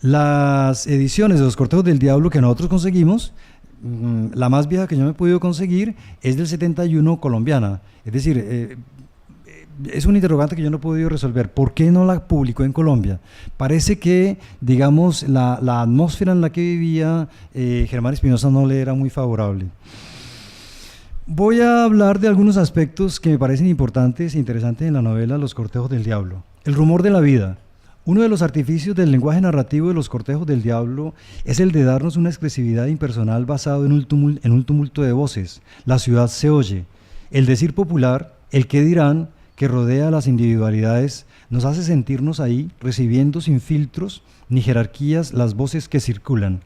Las ediciones de Los Cortejos del Diablo que nosotros conseguimos, la más vieja que yo me he podido conseguir es del 71, colombiana. Es decir, es un interrogante que yo no he podido resolver. ¿Por qué no la publicó en Colombia? Parece que, digamos, la atmósfera en la que vivía Germán Espinosa no le era muy favorable. Voy a hablar de algunos aspectos que me parecen importantes e interesantes en la novela Los Cortejos del Diablo. El rumor de la vida. Uno de los artificios del lenguaje narrativo de Los Cortejos del Diablo es el de darnos una expresividad impersonal basado en un tumulto de voces. La ciudad se oye. El decir popular, el qué dirán, que rodea a las individualidades, nos hace sentirnos ahí, recibiendo sin filtros ni jerarquías las voces que circulan.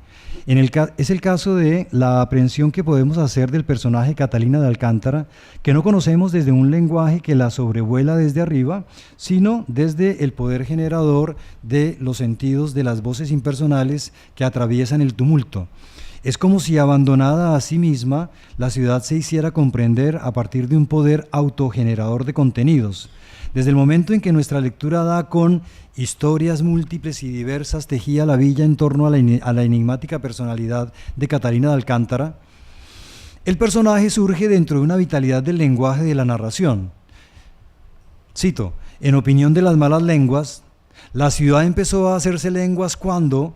Es el caso de la aprehensión que podemos hacer del personaje Catalina de Alcántara, que no conocemos desde un lenguaje que la sobrevuela desde arriba, sino desde el poder generador de los sentidos de las voces impersonales que atraviesan el tumulto. Es como si, abandonada a sí misma, la ciudad se hiciera comprender a partir de un poder autogenerador de contenidos. Desde el momento en que nuestra lectura da con historias múltiples y diversas, tejía la villa en torno a la enigmática personalidad de Catalina de Alcántara, el personaje surge dentro de una vitalidad del lenguaje de la narración. Cito, en opinión de las malas lenguas, la ciudad empezó a hacerse lenguas cuando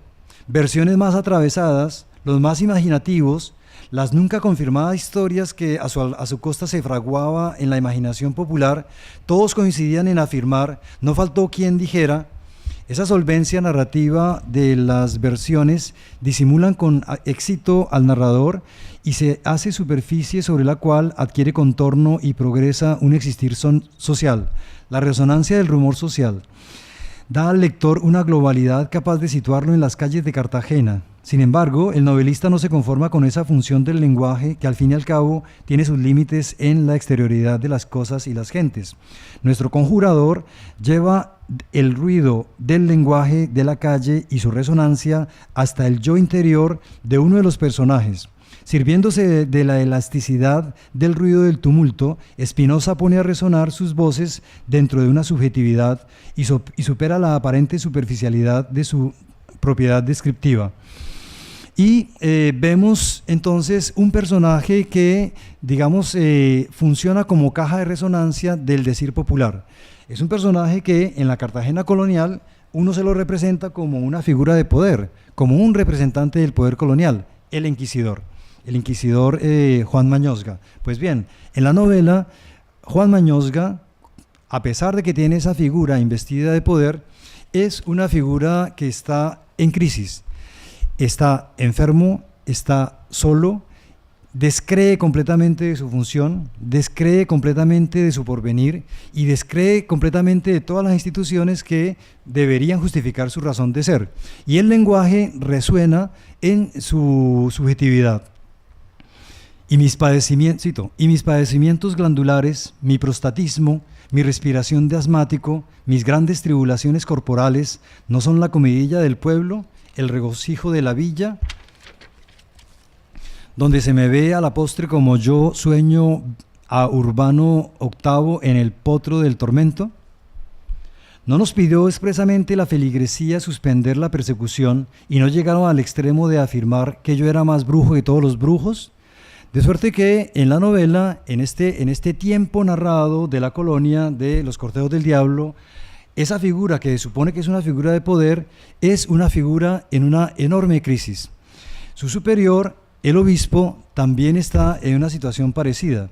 versiones más atravesadas, los más imaginativos, las nunca confirmadas historias que a su costa se fraguaba en la imaginación popular, todos coincidían en afirmar, no faltó quien dijera, esa solvencia narrativa de las versiones disimulan con éxito al narrador y se hace superficie sobre la cual adquiere contorno y progresa un existir social, la resonancia del rumor social. Da al lector una globalidad capaz de situarlo en las calles de Cartagena. Sin embargo, el novelista no se conforma con esa función del lenguaje que al fin y al cabo tiene sus límites en la exterioridad de las cosas y las gentes. Nuestro conjurador lleva el ruido del lenguaje de la calle y su resonancia hasta el yo interior de uno de los personajes. Sirviéndose de la elasticidad del ruido del tumulto, Spinoza pone a resonar sus voces dentro de una subjetividad y supera la aparente superficialidad de su propiedad descriptiva. Y vemos entonces un personaje que, digamos, funciona como caja de resonancia del decir popular. Es un personaje que en la Cartagena colonial uno se lo representa como una figura de poder, como un representante del poder colonial, el inquisidor Juan Mañozga. Pues bien, en la novela, Juan Mañozga, a pesar de que tiene esa figura investida de poder, es una figura que está en crisis. Está enfermo, está solo, descree completamente de su función, descree completamente de su porvenir y descree completamente de todas las instituciones que deberían justificar su razón de ser. Y el lenguaje resuena en su subjetividad. Y mis padecimientos glandulares, mi prostatismo, mi respiración de asmático, mis grandes tribulaciones corporales, ¿no son la comidilla del pueblo, el regocijo de la villa, donde se me ve a la postre como yo sueño a Urbano VIII en el potro del tormento? ¿No nos pidió expresamente la feligresía suspender la persecución y no llegaron al extremo de afirmar que yo era más brujo que todos los brujos? De suerte que en la novela, en este tiempo narrado de la colonia de los cortejos del diablo, esa figura que se supone que es una figura de poder, es una figura en una enorme crisis. Su superior, el obispo, también está en una situación parecida.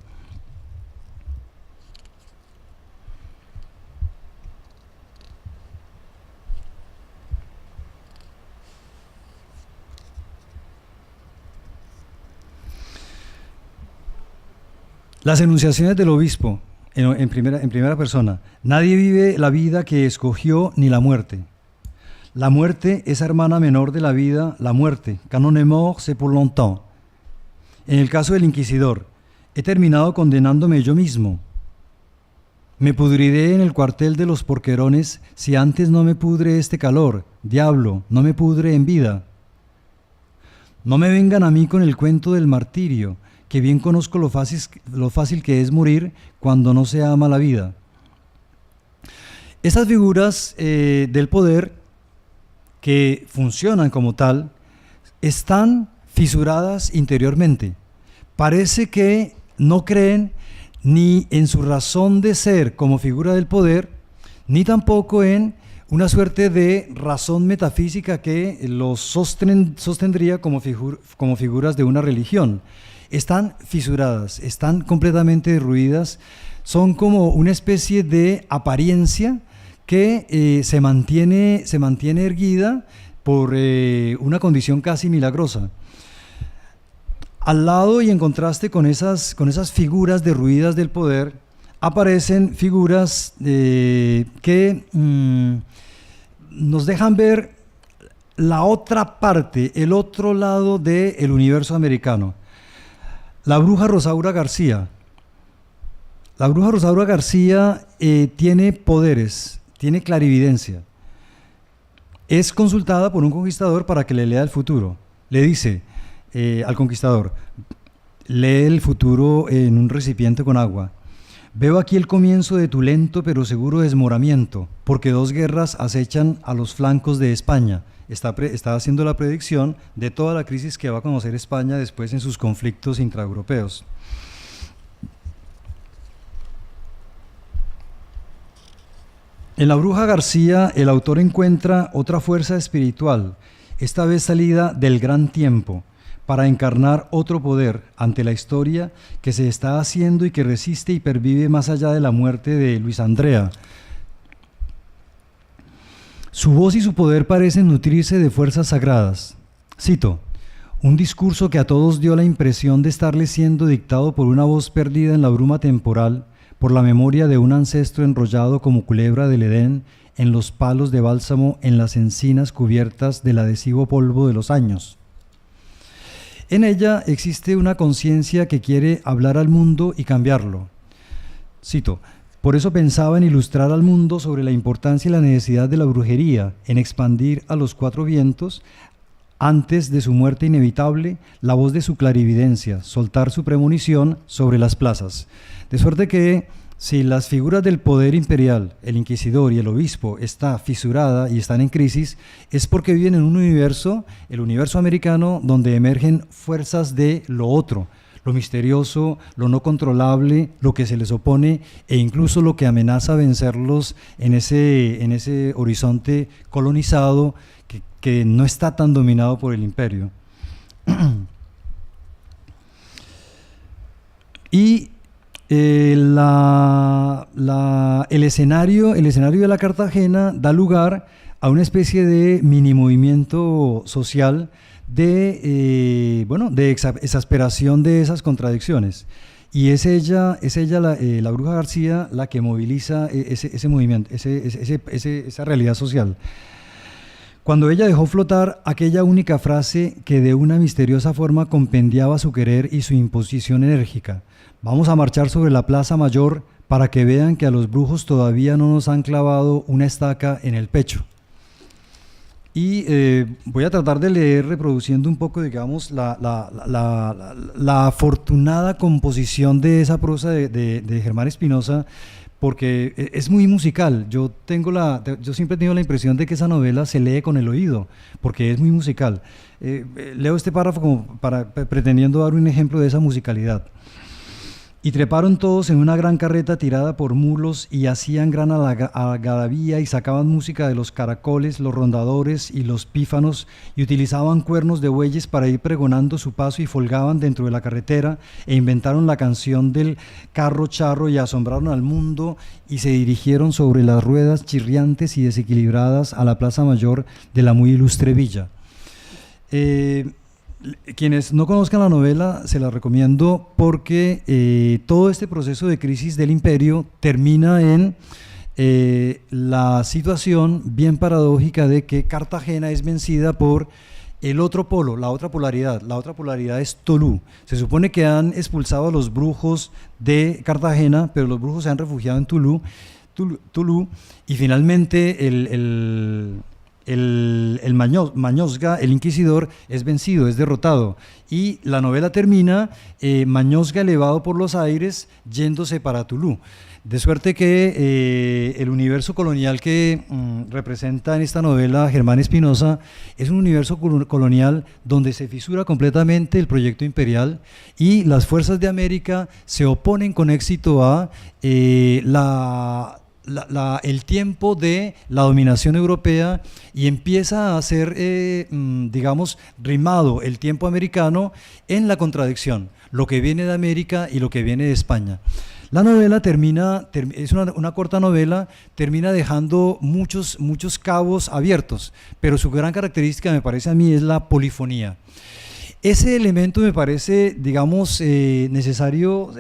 Las enunciaciones del obispo, en primera persona. Nadie vive la vida que escogió ni la muerte. La muerte es hermana menor de la vida, la muerte. Quand on est mort, c'est pour longtemps. En el caso del inquisidor, he terminado condenándome yo mismo. Me pudriré en el cuartel de los porquerones si antes no me pudre este calor. Diablo, no me pudre en vida. No me vengan a mí con el cuento del martirio, que bien conozco lo fácil que es morir cuando no se ama la vida. Estas figuras del poder, que funcionan como tal, están fisuradas interiormente. Parece que no creen ni en su razón de ser como figura del poder, ni tampoco en una suerte de razón metafísica que los sostendría como figuras de una religión. Están fisuradas, están completamente derruidas, son como una especie de apariencia que se mantiene erguida por una condición casi milagrosa. Al lado y en contraste con esas figuras derruidas del poder, aparecen figuras que nos dejan ver la otra parte, el otro lado del universo americano. La bruja Rosaura García. La bruja Rosaura García tiene poderes, tiene clarividencia. Es consultada por un conquistador para que le lea el futuro. Le dice al conquistador, lee el futuro en un recipiente con agua. Veo aquí el comienzo de tu lento pero seguro desmoramiento, porque 2 guerras acechan a los flancos de España. Está haciendo la predicción de toda la crisis que va a conocer España después en sus conflictos intraeuropeos. En La Bruja García, el autor encuentra otra fuerza espiritual, esta vez salida del gran tiempo, para encarnar otro poder ante la historia que se está haciendo y que resiste y pervive más allá de la muerte de Luis Andrea. Su voz y su poder parecen nutrirse de fuerzas sagradas. Cito: un discurso que a todos dio la impresión de estarle siendo dictado por una voz perdida en la bruma temporal, por la memoria de un ancestro enrollado como culebra del Edén en los palos de bálsamo en las encinas cubiertas del adhesivo polvo de los años. En ella existe una conciencia que quiere hablar al mundo y cambiarlo. Cito: por eso pensaba en ilustrar al mundo sobre la importancia y la necesidad de la brujería, en expandir a los 4 vientos, antes de su muerte inevitable, la voz de su clarividencia, soltar su premonición sobre las plazas. De suerte que, si las figuras del poder imperial, el inquisidor y el obispo está fisurada y están en crisis, es porque viven en un universo, el universo americano, donde emergen fuerzas de lo otro, lo misterioso, lo no controlable, lo que se les opone e incluso lo que amenaza vencerlos en ese horizonte colonizado que no está tan dominado por el imperio. Y el escenario de la Cartagena da lugar a una especie de mini movimiento social de exasperación de esas contradicciones. Y es ella la Bruja García, la que moviliza ese movimiento, esa realidad social. Cuando ella dejó flotar aquella única frase que de una misteriosa forma compendiaba su querer y su imposición enérgica: vamos a marchar sobre la Plaza Mayor para que vean que a los brujos todavía no nos han clavado una estaca en el pecho. Y voy a tratar de leer reproduciendo un poco, digamos, la afortunada composición de esa prosa de Germán Espinosa, porque es muy musical. Yo siempre he tenido la impresión de que esa novela se lee con el oído, porque es muy musical. Leo este párrafo como pretendiendo dar un ejemplo de esa musicalidad. Y treparon todos en una gran carreta tirada por mulos y hacían gran algarabía y sacaban música de los caracoles, los rondadores y los pífanos y utilizaban cuernos de bueyes para ir pregonando su paso y folgaban dentro de la carretera e inventaron la canción del carro charro y asombraron al mundo y se dirigieron sobre las ruedas chirriantes y desequilibradas a la Plaza Mayor de la muy ilustre villa. Quienes no conozcan la novela se la recomiendo porque todo este proceso de crisis del imperio termina en la situación bien paradójica de que Cartagena es vencida por el otro polo, la otra polaridad. La otra polaridad es Tolú. Se supone que han expulsado a los brujos de Cartagena, pero los brujos se han refugiado en Tolú y finalmente el Mañozga, el inquisidor, es vencido, es derrotado. Y la novela termina Mañozga elevado por los aires yéndose para Tolú. De suerte que el universo colonial que representa en esta novela Germán Espinosa es un universo colonial donde se fisura completamente el proyecto imperial y las fuerzas de América se oponen con éxito a el tiempo de la dominación europea y empieza a ser, digamos, rimado el tiempo americano en la contradicción, lo que viene de América y lo que viene de España. La novela es una corta novela, termina dejando muchos cabos abiertos, pero su gran característica, me parece a mí, es la polifonía. Ese elemento me parece, digamos, es necesario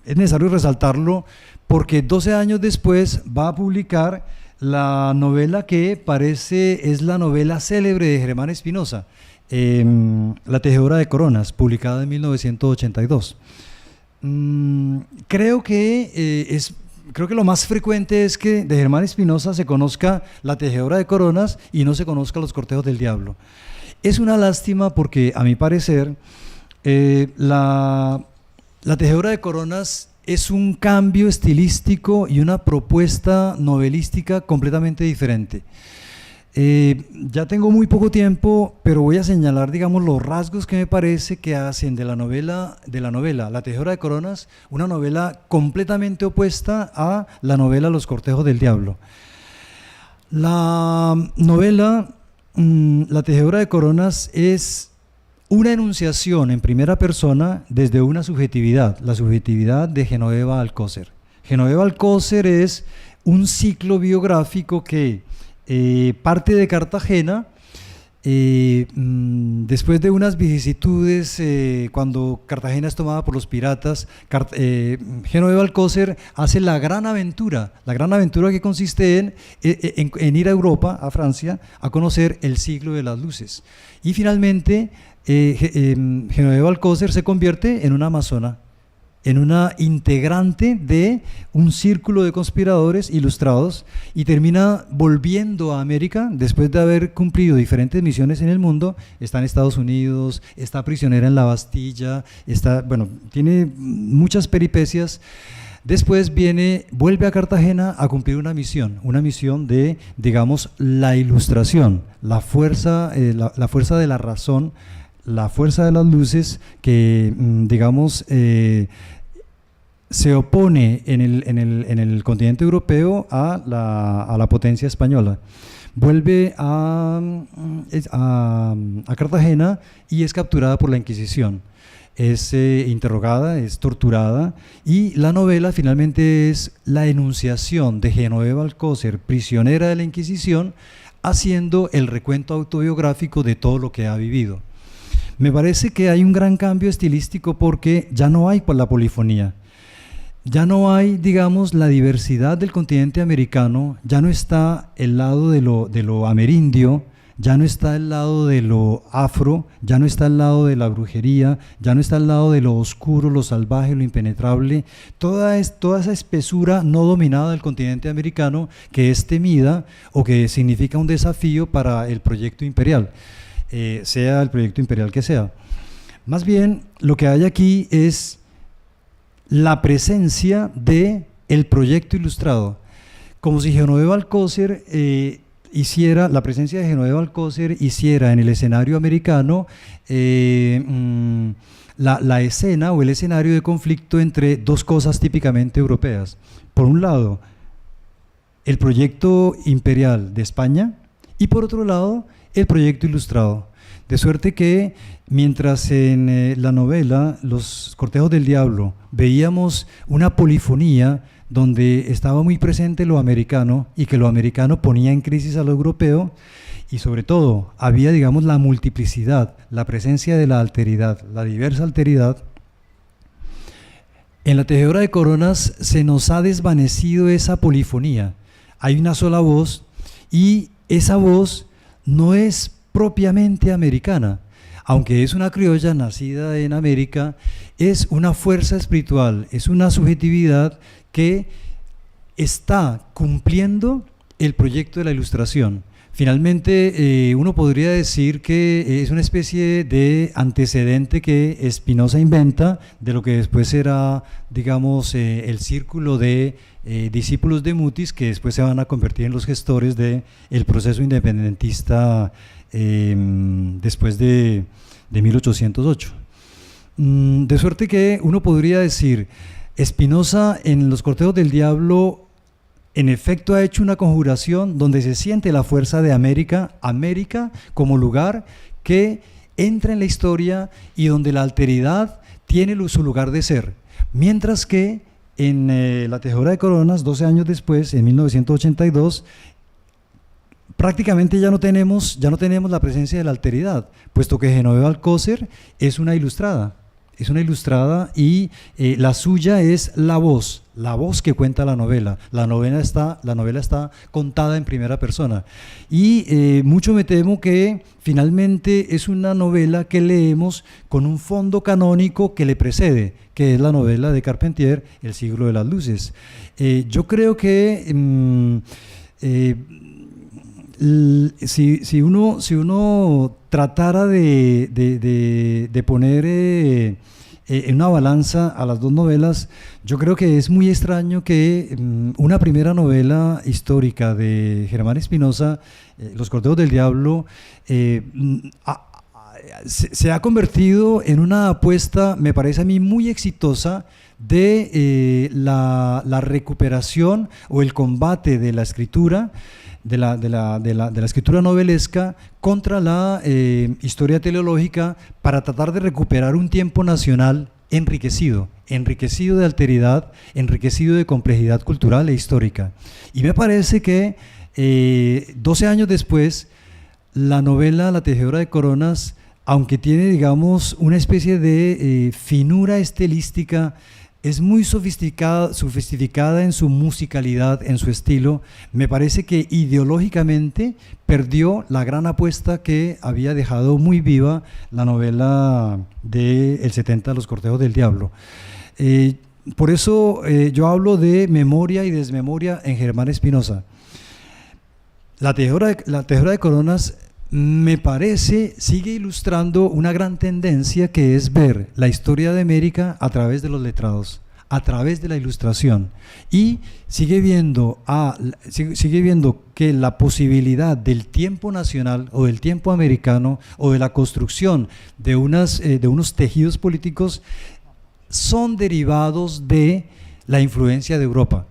resaltarlo, porque 12 años después va a publicar la novela que es la novela célebre de Germán Espinosa, La tejedora de coronas, publicada en 1982. Creo que lo más frecuente es que de Germán Espinosa se conozca La tejedora de coronas y no se conozca Los cortejos del diablo. Es una lástima porque, a mi parecer, la tejedora de coronas es un cambio estilístico y una propuesta novelística completamente diferente. Ya tengo muy poco tiempo, pero voy a señalar, digamos, los rasgos que me parece que hacen de la novela La Tejedora de Coronas una novela completamente opuesta a la novela Los Cortejos del Diablo. La novela La Tejedora de Coronas es una enunciación en primera persona desde una subjetividad, la subjetividad de Genoveva Alcócer. Genoveva Alcócer es un ciclo biográfico que parte de Cartagena, después de unas vicisitudes, cuando Cartagena es tomada por los piratas, Genoveva Alcócer hace la gran aventura que consiste en ir a Europa, a Francia, a conocer el siglo de las luces. Y finalmente, Genoveva Alcócer se convierte en una amazona, en una integrante de un círculo de conspiradores ilustrados, y termina volviendo a América después de haber cumplido diferentes misiones en el mundo. Está en Estados Unidos, está prisionera en la Bastilla, tiene muchas peripecias. Después vuelve a Cartagena a cumplir una misión de, digamos, la ilustración, la fuerza de la razón, la fuerza de las luces que, digamos, se opone en el continente europeo a la potencia española. Vuelve a Cartagena y es capturada por la Inquisición. Es interrogada, es torturada, y la novela finalmente es la enunciación de Genoveva Alcócer, prisionera de la Inquisición, haciendo el recuento autobiográfico de todo lo que ha vivido. Me parece que hay un gran cambio estilístico porque ya no hay la polifonía, ya no hay, digamos, la diversidad del continente americano, ya no está el lado de lo amerindio, ya no está el lado de lo afro, ya no está el lado de la brujería, ya no está el lado de lo oscuro, lo salvaje, lo impenetrable, toda esa espesura no dominada del continente americano que es temida o que significa un desafío para el proyecto imperial, sea el proyecto imperial que sea. Más bien, lo que hay aquí es la presencia de el proyecto ilustrado, como si Genoveva Alcócer la presencia de Genoveva Alcócer hiciera en el escenario americano la escena o el escenario de conflicto entre dos cosas típicamente europeas. Por un lado, el proyecto imperial de España, y por otro lado, el proyecto ilustrado. De suerte que mientras en la novela Los Cortejos del Diablo veíamos una polifonía donde estaba muy presente lo americano y que lo americano ponía en crisis a lo europeo, y sobre todo había, digamos, la multiplicidad, la presencia de la alteridad, la diversa alteridad, en La Tejedora de Coronas se nos ha desvanecido esa polifonía. Hay una sola voz, y esa voz no es propiamente americana, aunque es una criolla nacida en América, es una fuerza espiritual, es una subjetividad que está cumpliendo el proyecto de la ilustración. Finalmente, uno podría decir que es una especie de antecedente que Spinoza inventa de lo que después será, digamos, el círculo de discípulos de Mutis, que después se van a convertir en los gestores del proceso independentista después de 1808. De suerte que uno podría decir, Spinoza en Los Cortejos del Diablo en efecto ha hecho una conjuración donde se siente la fuerza de América como lugar que entra en la historia y donde la alteridad tiene su lugar de ser, mientras que en La Tejedora de Coronas, 12 años después, en 1982, prácticamente ya no tenemos la presencia de la alteridad, puesto que Genoveva Alcócer es una ilustrada, y la suya es la voz que cuenta la novela. La novela está contada en primera persona, y mucho me temo que finalmente es una novela que leemos con un fondo canónico que le precede, que es la novela de Carpentier, El siglo de las luces. Yo creo que si uno tratara de poner en una balanza a las dos novelas, yo creo que es muy extraño que una primera novela histórica de Germán Espinosa, Los Cortejos del Diablo, se ha convertido en una apuesta, me parece a mí, muy exitosa de la recuperación o el combate de la escritura, de la escritura novelesca contra la historia teleológica, para tratar de recuperar un tiempo nacional enriquecido de alteridad, enriquecido de complejidad cultural e histórica. Y me parece que 12 años después, la novela La Tejedora de Coronas, aunque tiene, digamos, una especie de finura estilística, es muy sofisticada en su musicalidad, en su estilo. Me parece que ideológicamente perdió la gran apuesta que había dejado muy viva la novela del 70, Los Cortejos del Diablo. Por eso yo hablo de memoria y desmemoria en Germán Espinosa. La Tejedora de Coronas, me parece, sigue ilustrando una gran tendencia, que es ver la historia de América a través de los letrados, a través de la ilustración, y sigue viendo que la posibilidad del tiempo nacional o del tiempo americano o de la construcción de unos tejidos políticos son derivados de la influencia de Europa.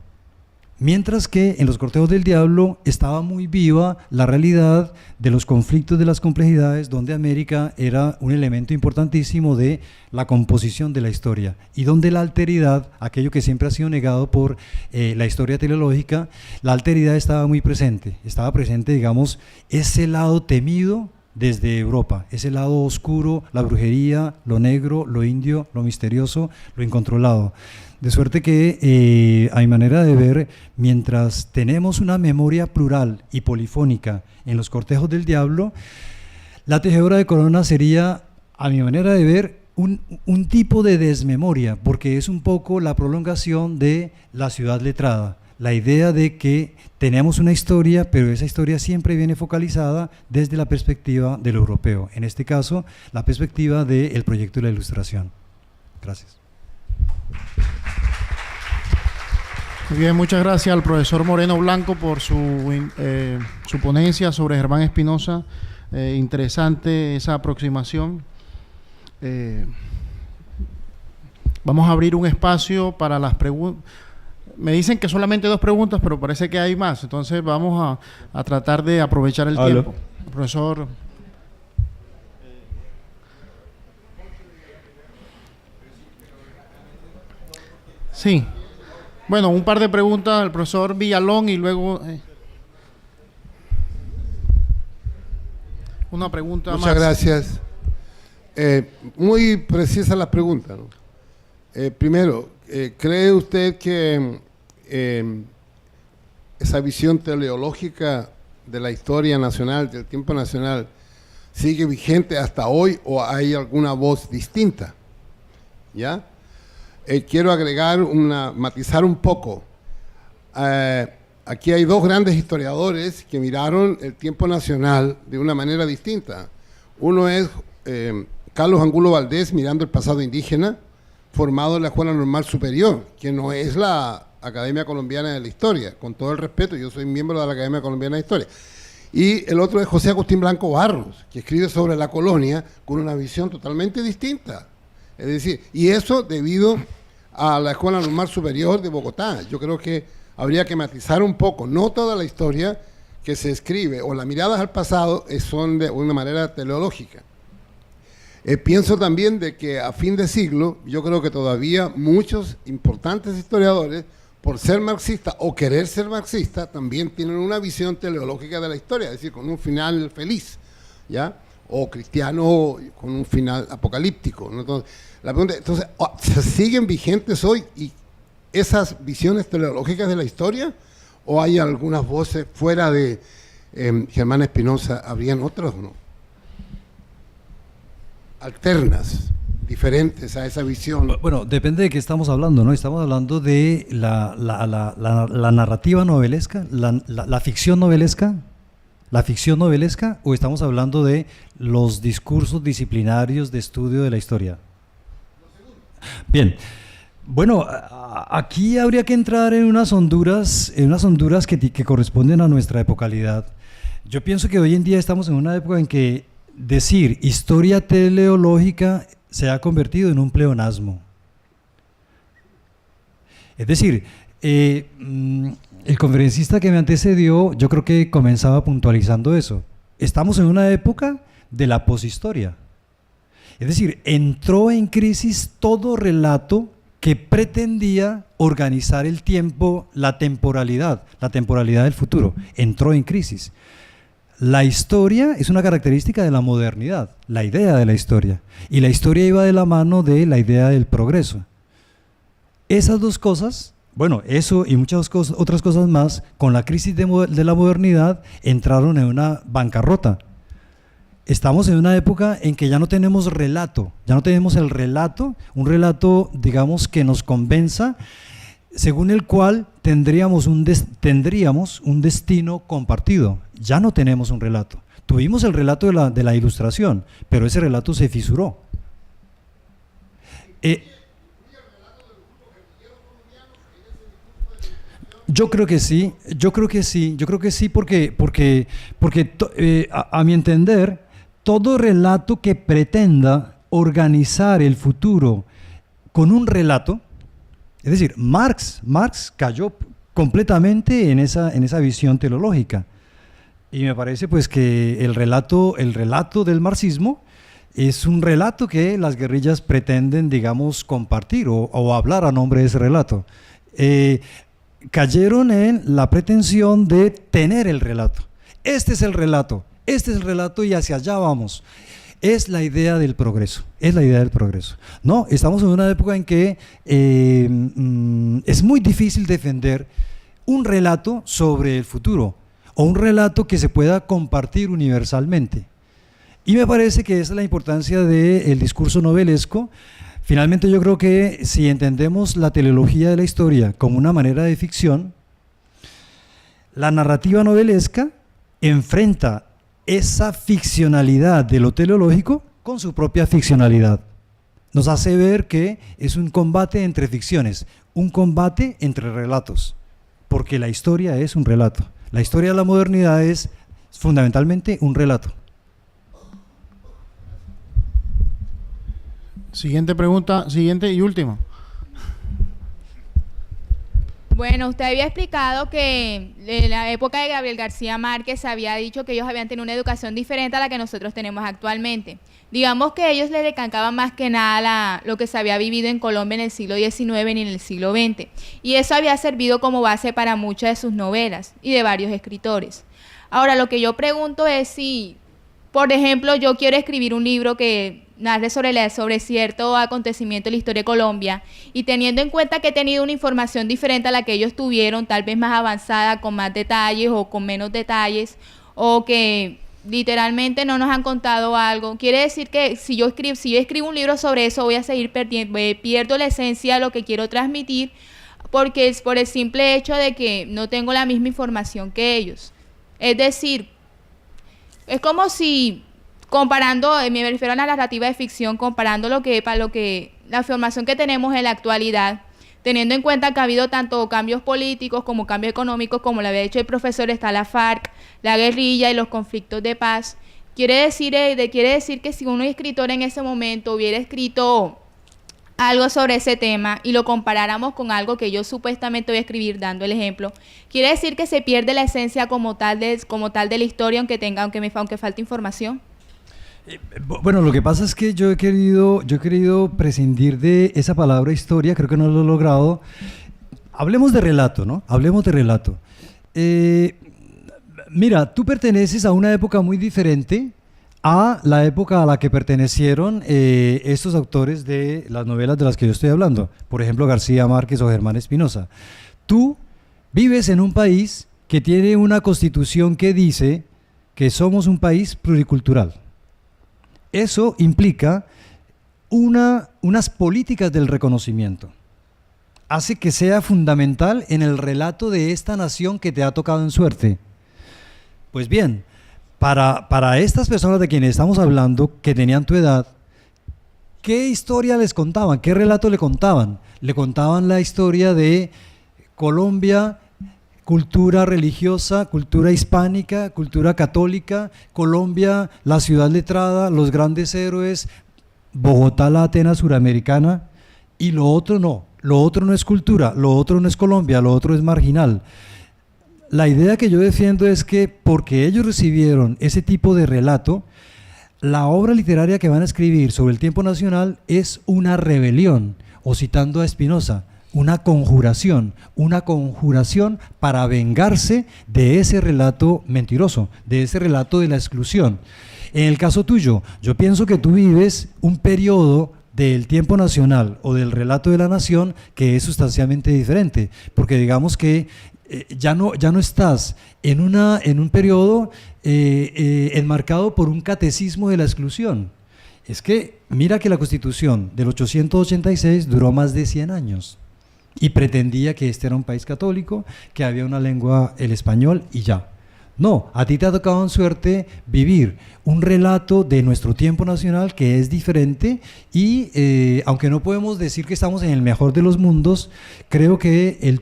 Mientras que en Los Cortejos del Diablo estaba muy viva la realidad de los conflictos, de las complejidades, donde América era un elemento importantísimo de la composición de la historia, y donde la alteridad, aquello que siempre ha sido negado por la historia teleológica, la alteridad estaba muy presente. Estaba presente, digamos, ese lado temido desde Europa, ese lado oscuro, la brujería, lo negro, lo indio, lo misterioso, lo incontrolado. De suerte que, a mi manera de ver, mientras tenemos una memoria plural y polifónica en Los Cortejos del Diablo, La Tejedora de Coronas sería, a mi manera de ver, un tipo de desmemoria, porque es un poco la prolongación de La Ciudad Letrada. La idea de que tenemos una historia, pero esa historia siempre viene focalizada desde la perspectiva del europeo. En este caso, la perspectiva del proyecto de la Ilustración. Gracias. Muy bien, muchas gracias al profesor Moreno Blanco por su ponencia sobre Germán Espinosa. Interesante esa aproximación. Vamos a abrir un espacio para las preguntas. Me dicen que solamente 2 preguntas, pero parece que hay más. Entonces vamos a tratar de aprovechar el tiempo. Profesor. Sí. Bueno, un par de preguntas al profesor Villalón y luego una pregunta más. Muchas gracias. Muy precisa la pregunta, ¿no? Primero, ¿cree usted que esa visión teleológica de la historia nacional, del tiempo nacional, sigue vigente hasta hoy o hay alguna voz distinta? ¿Ya? Quiero agregar matizar un poco. Aquí hay 2 grandes historiadores que miraron el tiempo nacional de una manera distinta. Uno es Carlos Angulo Valdés, mirando el pasado indígena, formado en la Escuela Normal Superior, que no es la Academia Colombiana de la Historia. Con todo el respeto, yo soy miembro de la Academia Colombiana de la Historia. Y el otro es José Agustín Blanco Barros, que escribe sobre la colonia con una visión totalmente distinta. Es decir, y eso debido a la Escuela Normal Superior de Bogotá. Yo creo que habría que matizar un poco. No toda la historia que se escribe o las miradas al pasado son de una manera teleológica. Pienso también de que a fin de siglo, yo creo que todavía muchos importantes historiadores, por ser marxista o querer ser marxista, también tienen una visión teleológica de la historia, es decir, con un final feliz, ¿ya? O cristiano con un final apocalíptico, ¿no? Entonces, la pregunta, entonces, ¿siguen vigentes hoy y esas visiones teleológicas de la historia? ¿O hay algunas voces fuera de Germán Espinosa? ¿Habrían otras o no? Alternas, diferentes a esa visión. Bueno, depende de qué estamos hablando, ¿no? Estamos hablando de la narrativa novelesca, la ficción novelesca. ¿La ficción novelesca o estamos hablando de los discursos disciplinarios de estudio de la historia? Bien. Bueno, aquí habría que entrar en unas honduras que corresponden a nuestra epocalidad. Yo pienso que hoy en día estamos en una época en que decir historia teleológica se ha convertido en un pleonasmo. Es decir, el conferencista que me antecedió, yo creo que comenzaba puntualizando eso. Estamos en una época de la poshistoria. Es decir, entró en crisis todo relato que pretendía organizar el tiempo, la temporalidad del futuro. Entró en crisis. La historia es una característica de la modernidad, la idea de la historia. Y la historia iba de la mano de la idea del progreso. Esas dos cosas, bueno, eso y muchas otras cosas más, con la crisis de la modernidad, entraron en una bancarrota. Estamos en una época en que ya no tenemos relato, ya no tenemos el relato, un relato, digamos, que nos convenza, según el cual tendríamos un destino compartido. Ya no tenemos un relato. Tuvimos el relato de la Ilustración, pero ese relato se fisuró. Yo creo que sí, porque a mi entender, todo relato que pretenda organizar el futuro con un relato, es decir, Marx cayó completamente en esa visión teleológica. Y me parece pues que el relato del marxismo es un relato que las guerrillas pretenden, digamos, compartir o hablar a nombre de ese relato. Cayeron en la pretensión de tener el relato. Este es el relato y hacia allá vamos. Es la idea del progreso, No, estamos en una época en que es muy difícil defender un relato sobre el futuro o un relato que se pueda compartir universalmente. Y me parece que esa es la importancia del discurso novelesco. Finalmente, yo creo que si entendemos la teleología de la historia como una manera de ficción, la narrativa novelesca enfrenta esa ficcionalidad de lo teleológico con su propia ficcionalidad. Nos hace ver que es un combate entre ficciones, un combate entre relatos, porque la historia es un relato. La historia de la modernidad es fundamentalmente un relato. Siguiente pregunta, siguiente y última. Bueno, usted había explicado que en la época de Gabriel García Márquez se había dicho que ellos habían tenido una educación diferente a la que nosotros tenemos actualmente. Digamos que ellos les decantaban más que nada lo que se había vivido en Colombia en el siglo XIX y en el siglo XX. Y eso había servido como base para muchas de sus novelas y de varios escritores. Ahora, lo que yo pregunto es si, por ejemplo, yo quiero escribir un libro que narre sobre cierto acontecimiento de la historia de Colombia, y teniendo en cuenta que he tenido una información diferente a la que ellos tuvieron, tal vez más avanzada, con más detalles o con menos detalles, o que literalmente no nos han contado algo, quiere decir que si yo escribo un libro sobre eso, voy a seguir pierdo la esencia de lo que quiero transmitir, porque es por el simple hecho de que no tengo la misma información que ellos. Es decir, es como si comparando, me refiero a la narrativa de ficción, comparando la información que tenemos en la actualidad, teniendo en cuenta que ha habido tanto cambios políticos como cambios económicos, como lo había dicho el profesor, está la FARC, la guerrilla y los conflictos de paz. Quiere decir que si un escritor en ese momento hubiera escrito algo sobre ese tema y lo comparáramos con algo que yo supuestamente voy a escribir, dando el ejemplo, quiere decir que se pierde la esencia como tal de la historia, aunque falte información. Bueno, lo que pasa es que yo he querido prescindir de esa palabra historia, creo que no lo he logrado. Hablemos de relato, ¿no? Hablemos de relato. Mira, tú perteneces a una época muy diferente a la época a la que pertenecieron estos autores de las novelas de las que yo estoy hablando. Por ejemplo, García Márquez o Germán Espinosa. Tú vives en un país que tiene una constitución que dice que somos un país pluricultural. Eso implica unas políticas del reconocimiento. Hace que sea fundamental en el relato de esta nación que te ha tocado en suerte. Pues bien, para estas personas de quienes estamos hablando, que tenían tu edad ¿qué historia les contaban? ¿Qué relato le contaban? Le contaban la historia de Colombia, cultura religiosa, cultura hispánica, cultura católica, Colombia, la ciudad letrada, los grandes héroes, Bogotá, la Atenas suramericana, y lo otro no es cultura, lo otro no es Colombia, lo otro es marginal. La idea que yo defiendo es que porque ellos recibieron ese tipo de relato, la obra literaria que van a escribir sobre el tiempo nacional es una rebelión, o citando a Spinoza, una conjuración para vengarse de ese relato mentiroso, de ese relato de la exclusión. En el caso tuyo, yo pienso que tú vives un periodo del tiempo nacional o del relato de la nación que es sustancialmente diferente, porque digamos que ya no estás en un periodo enmarcado por un catecismo de la exclusión. Es que mira que la Constitución del 886 duró más de 100 años y pretendía que este era un país católico, que había una lengua, el español, y ya. No, a ti te ha tocado en suerte vivir un relato de nuestro tiempo nacional que es diferente y aunque no podemos decir que estamos en el mejor de los mundos, creo que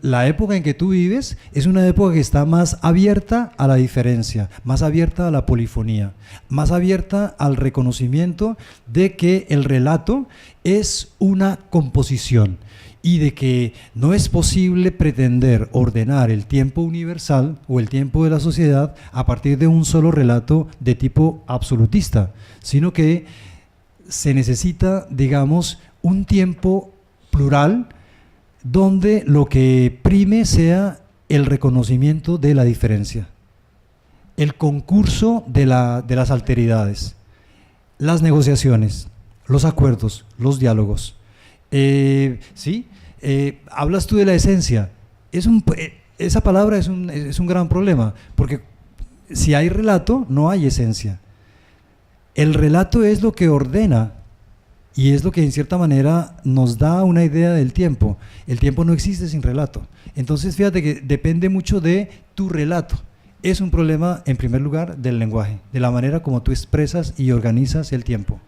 la época en que tú vives es una época que está más abierta a la diferencia, más abierta a la polifonía, más abierta al reconocimiento de que el relato es una composición y de que no es posible pretender ordenar el tiempo universal o el tiempo de la sociedad a partir de un solo relato de tipo absolutista, sino que se necesita, digamos, un tiempo plural donde lo que prime sea el reconocimiento de la diferencia, el concurso de las alteridades, las negociaciones, los acuerdos, los diálogos. ¿Sí? Hablas tú de la esencia. Esa palabra es un gran problema, porque si hay relato, no hay esencia. El relato es lo que ordena y es lo que en cierta manera nos da una idea del tiempo. El tiempo no existe sin relato. Entonces fíjate que depende mucho de tu relato. Es un problema, en primer lugar, del lenguaje, de la manera como tú expresas y organizas el tiempo.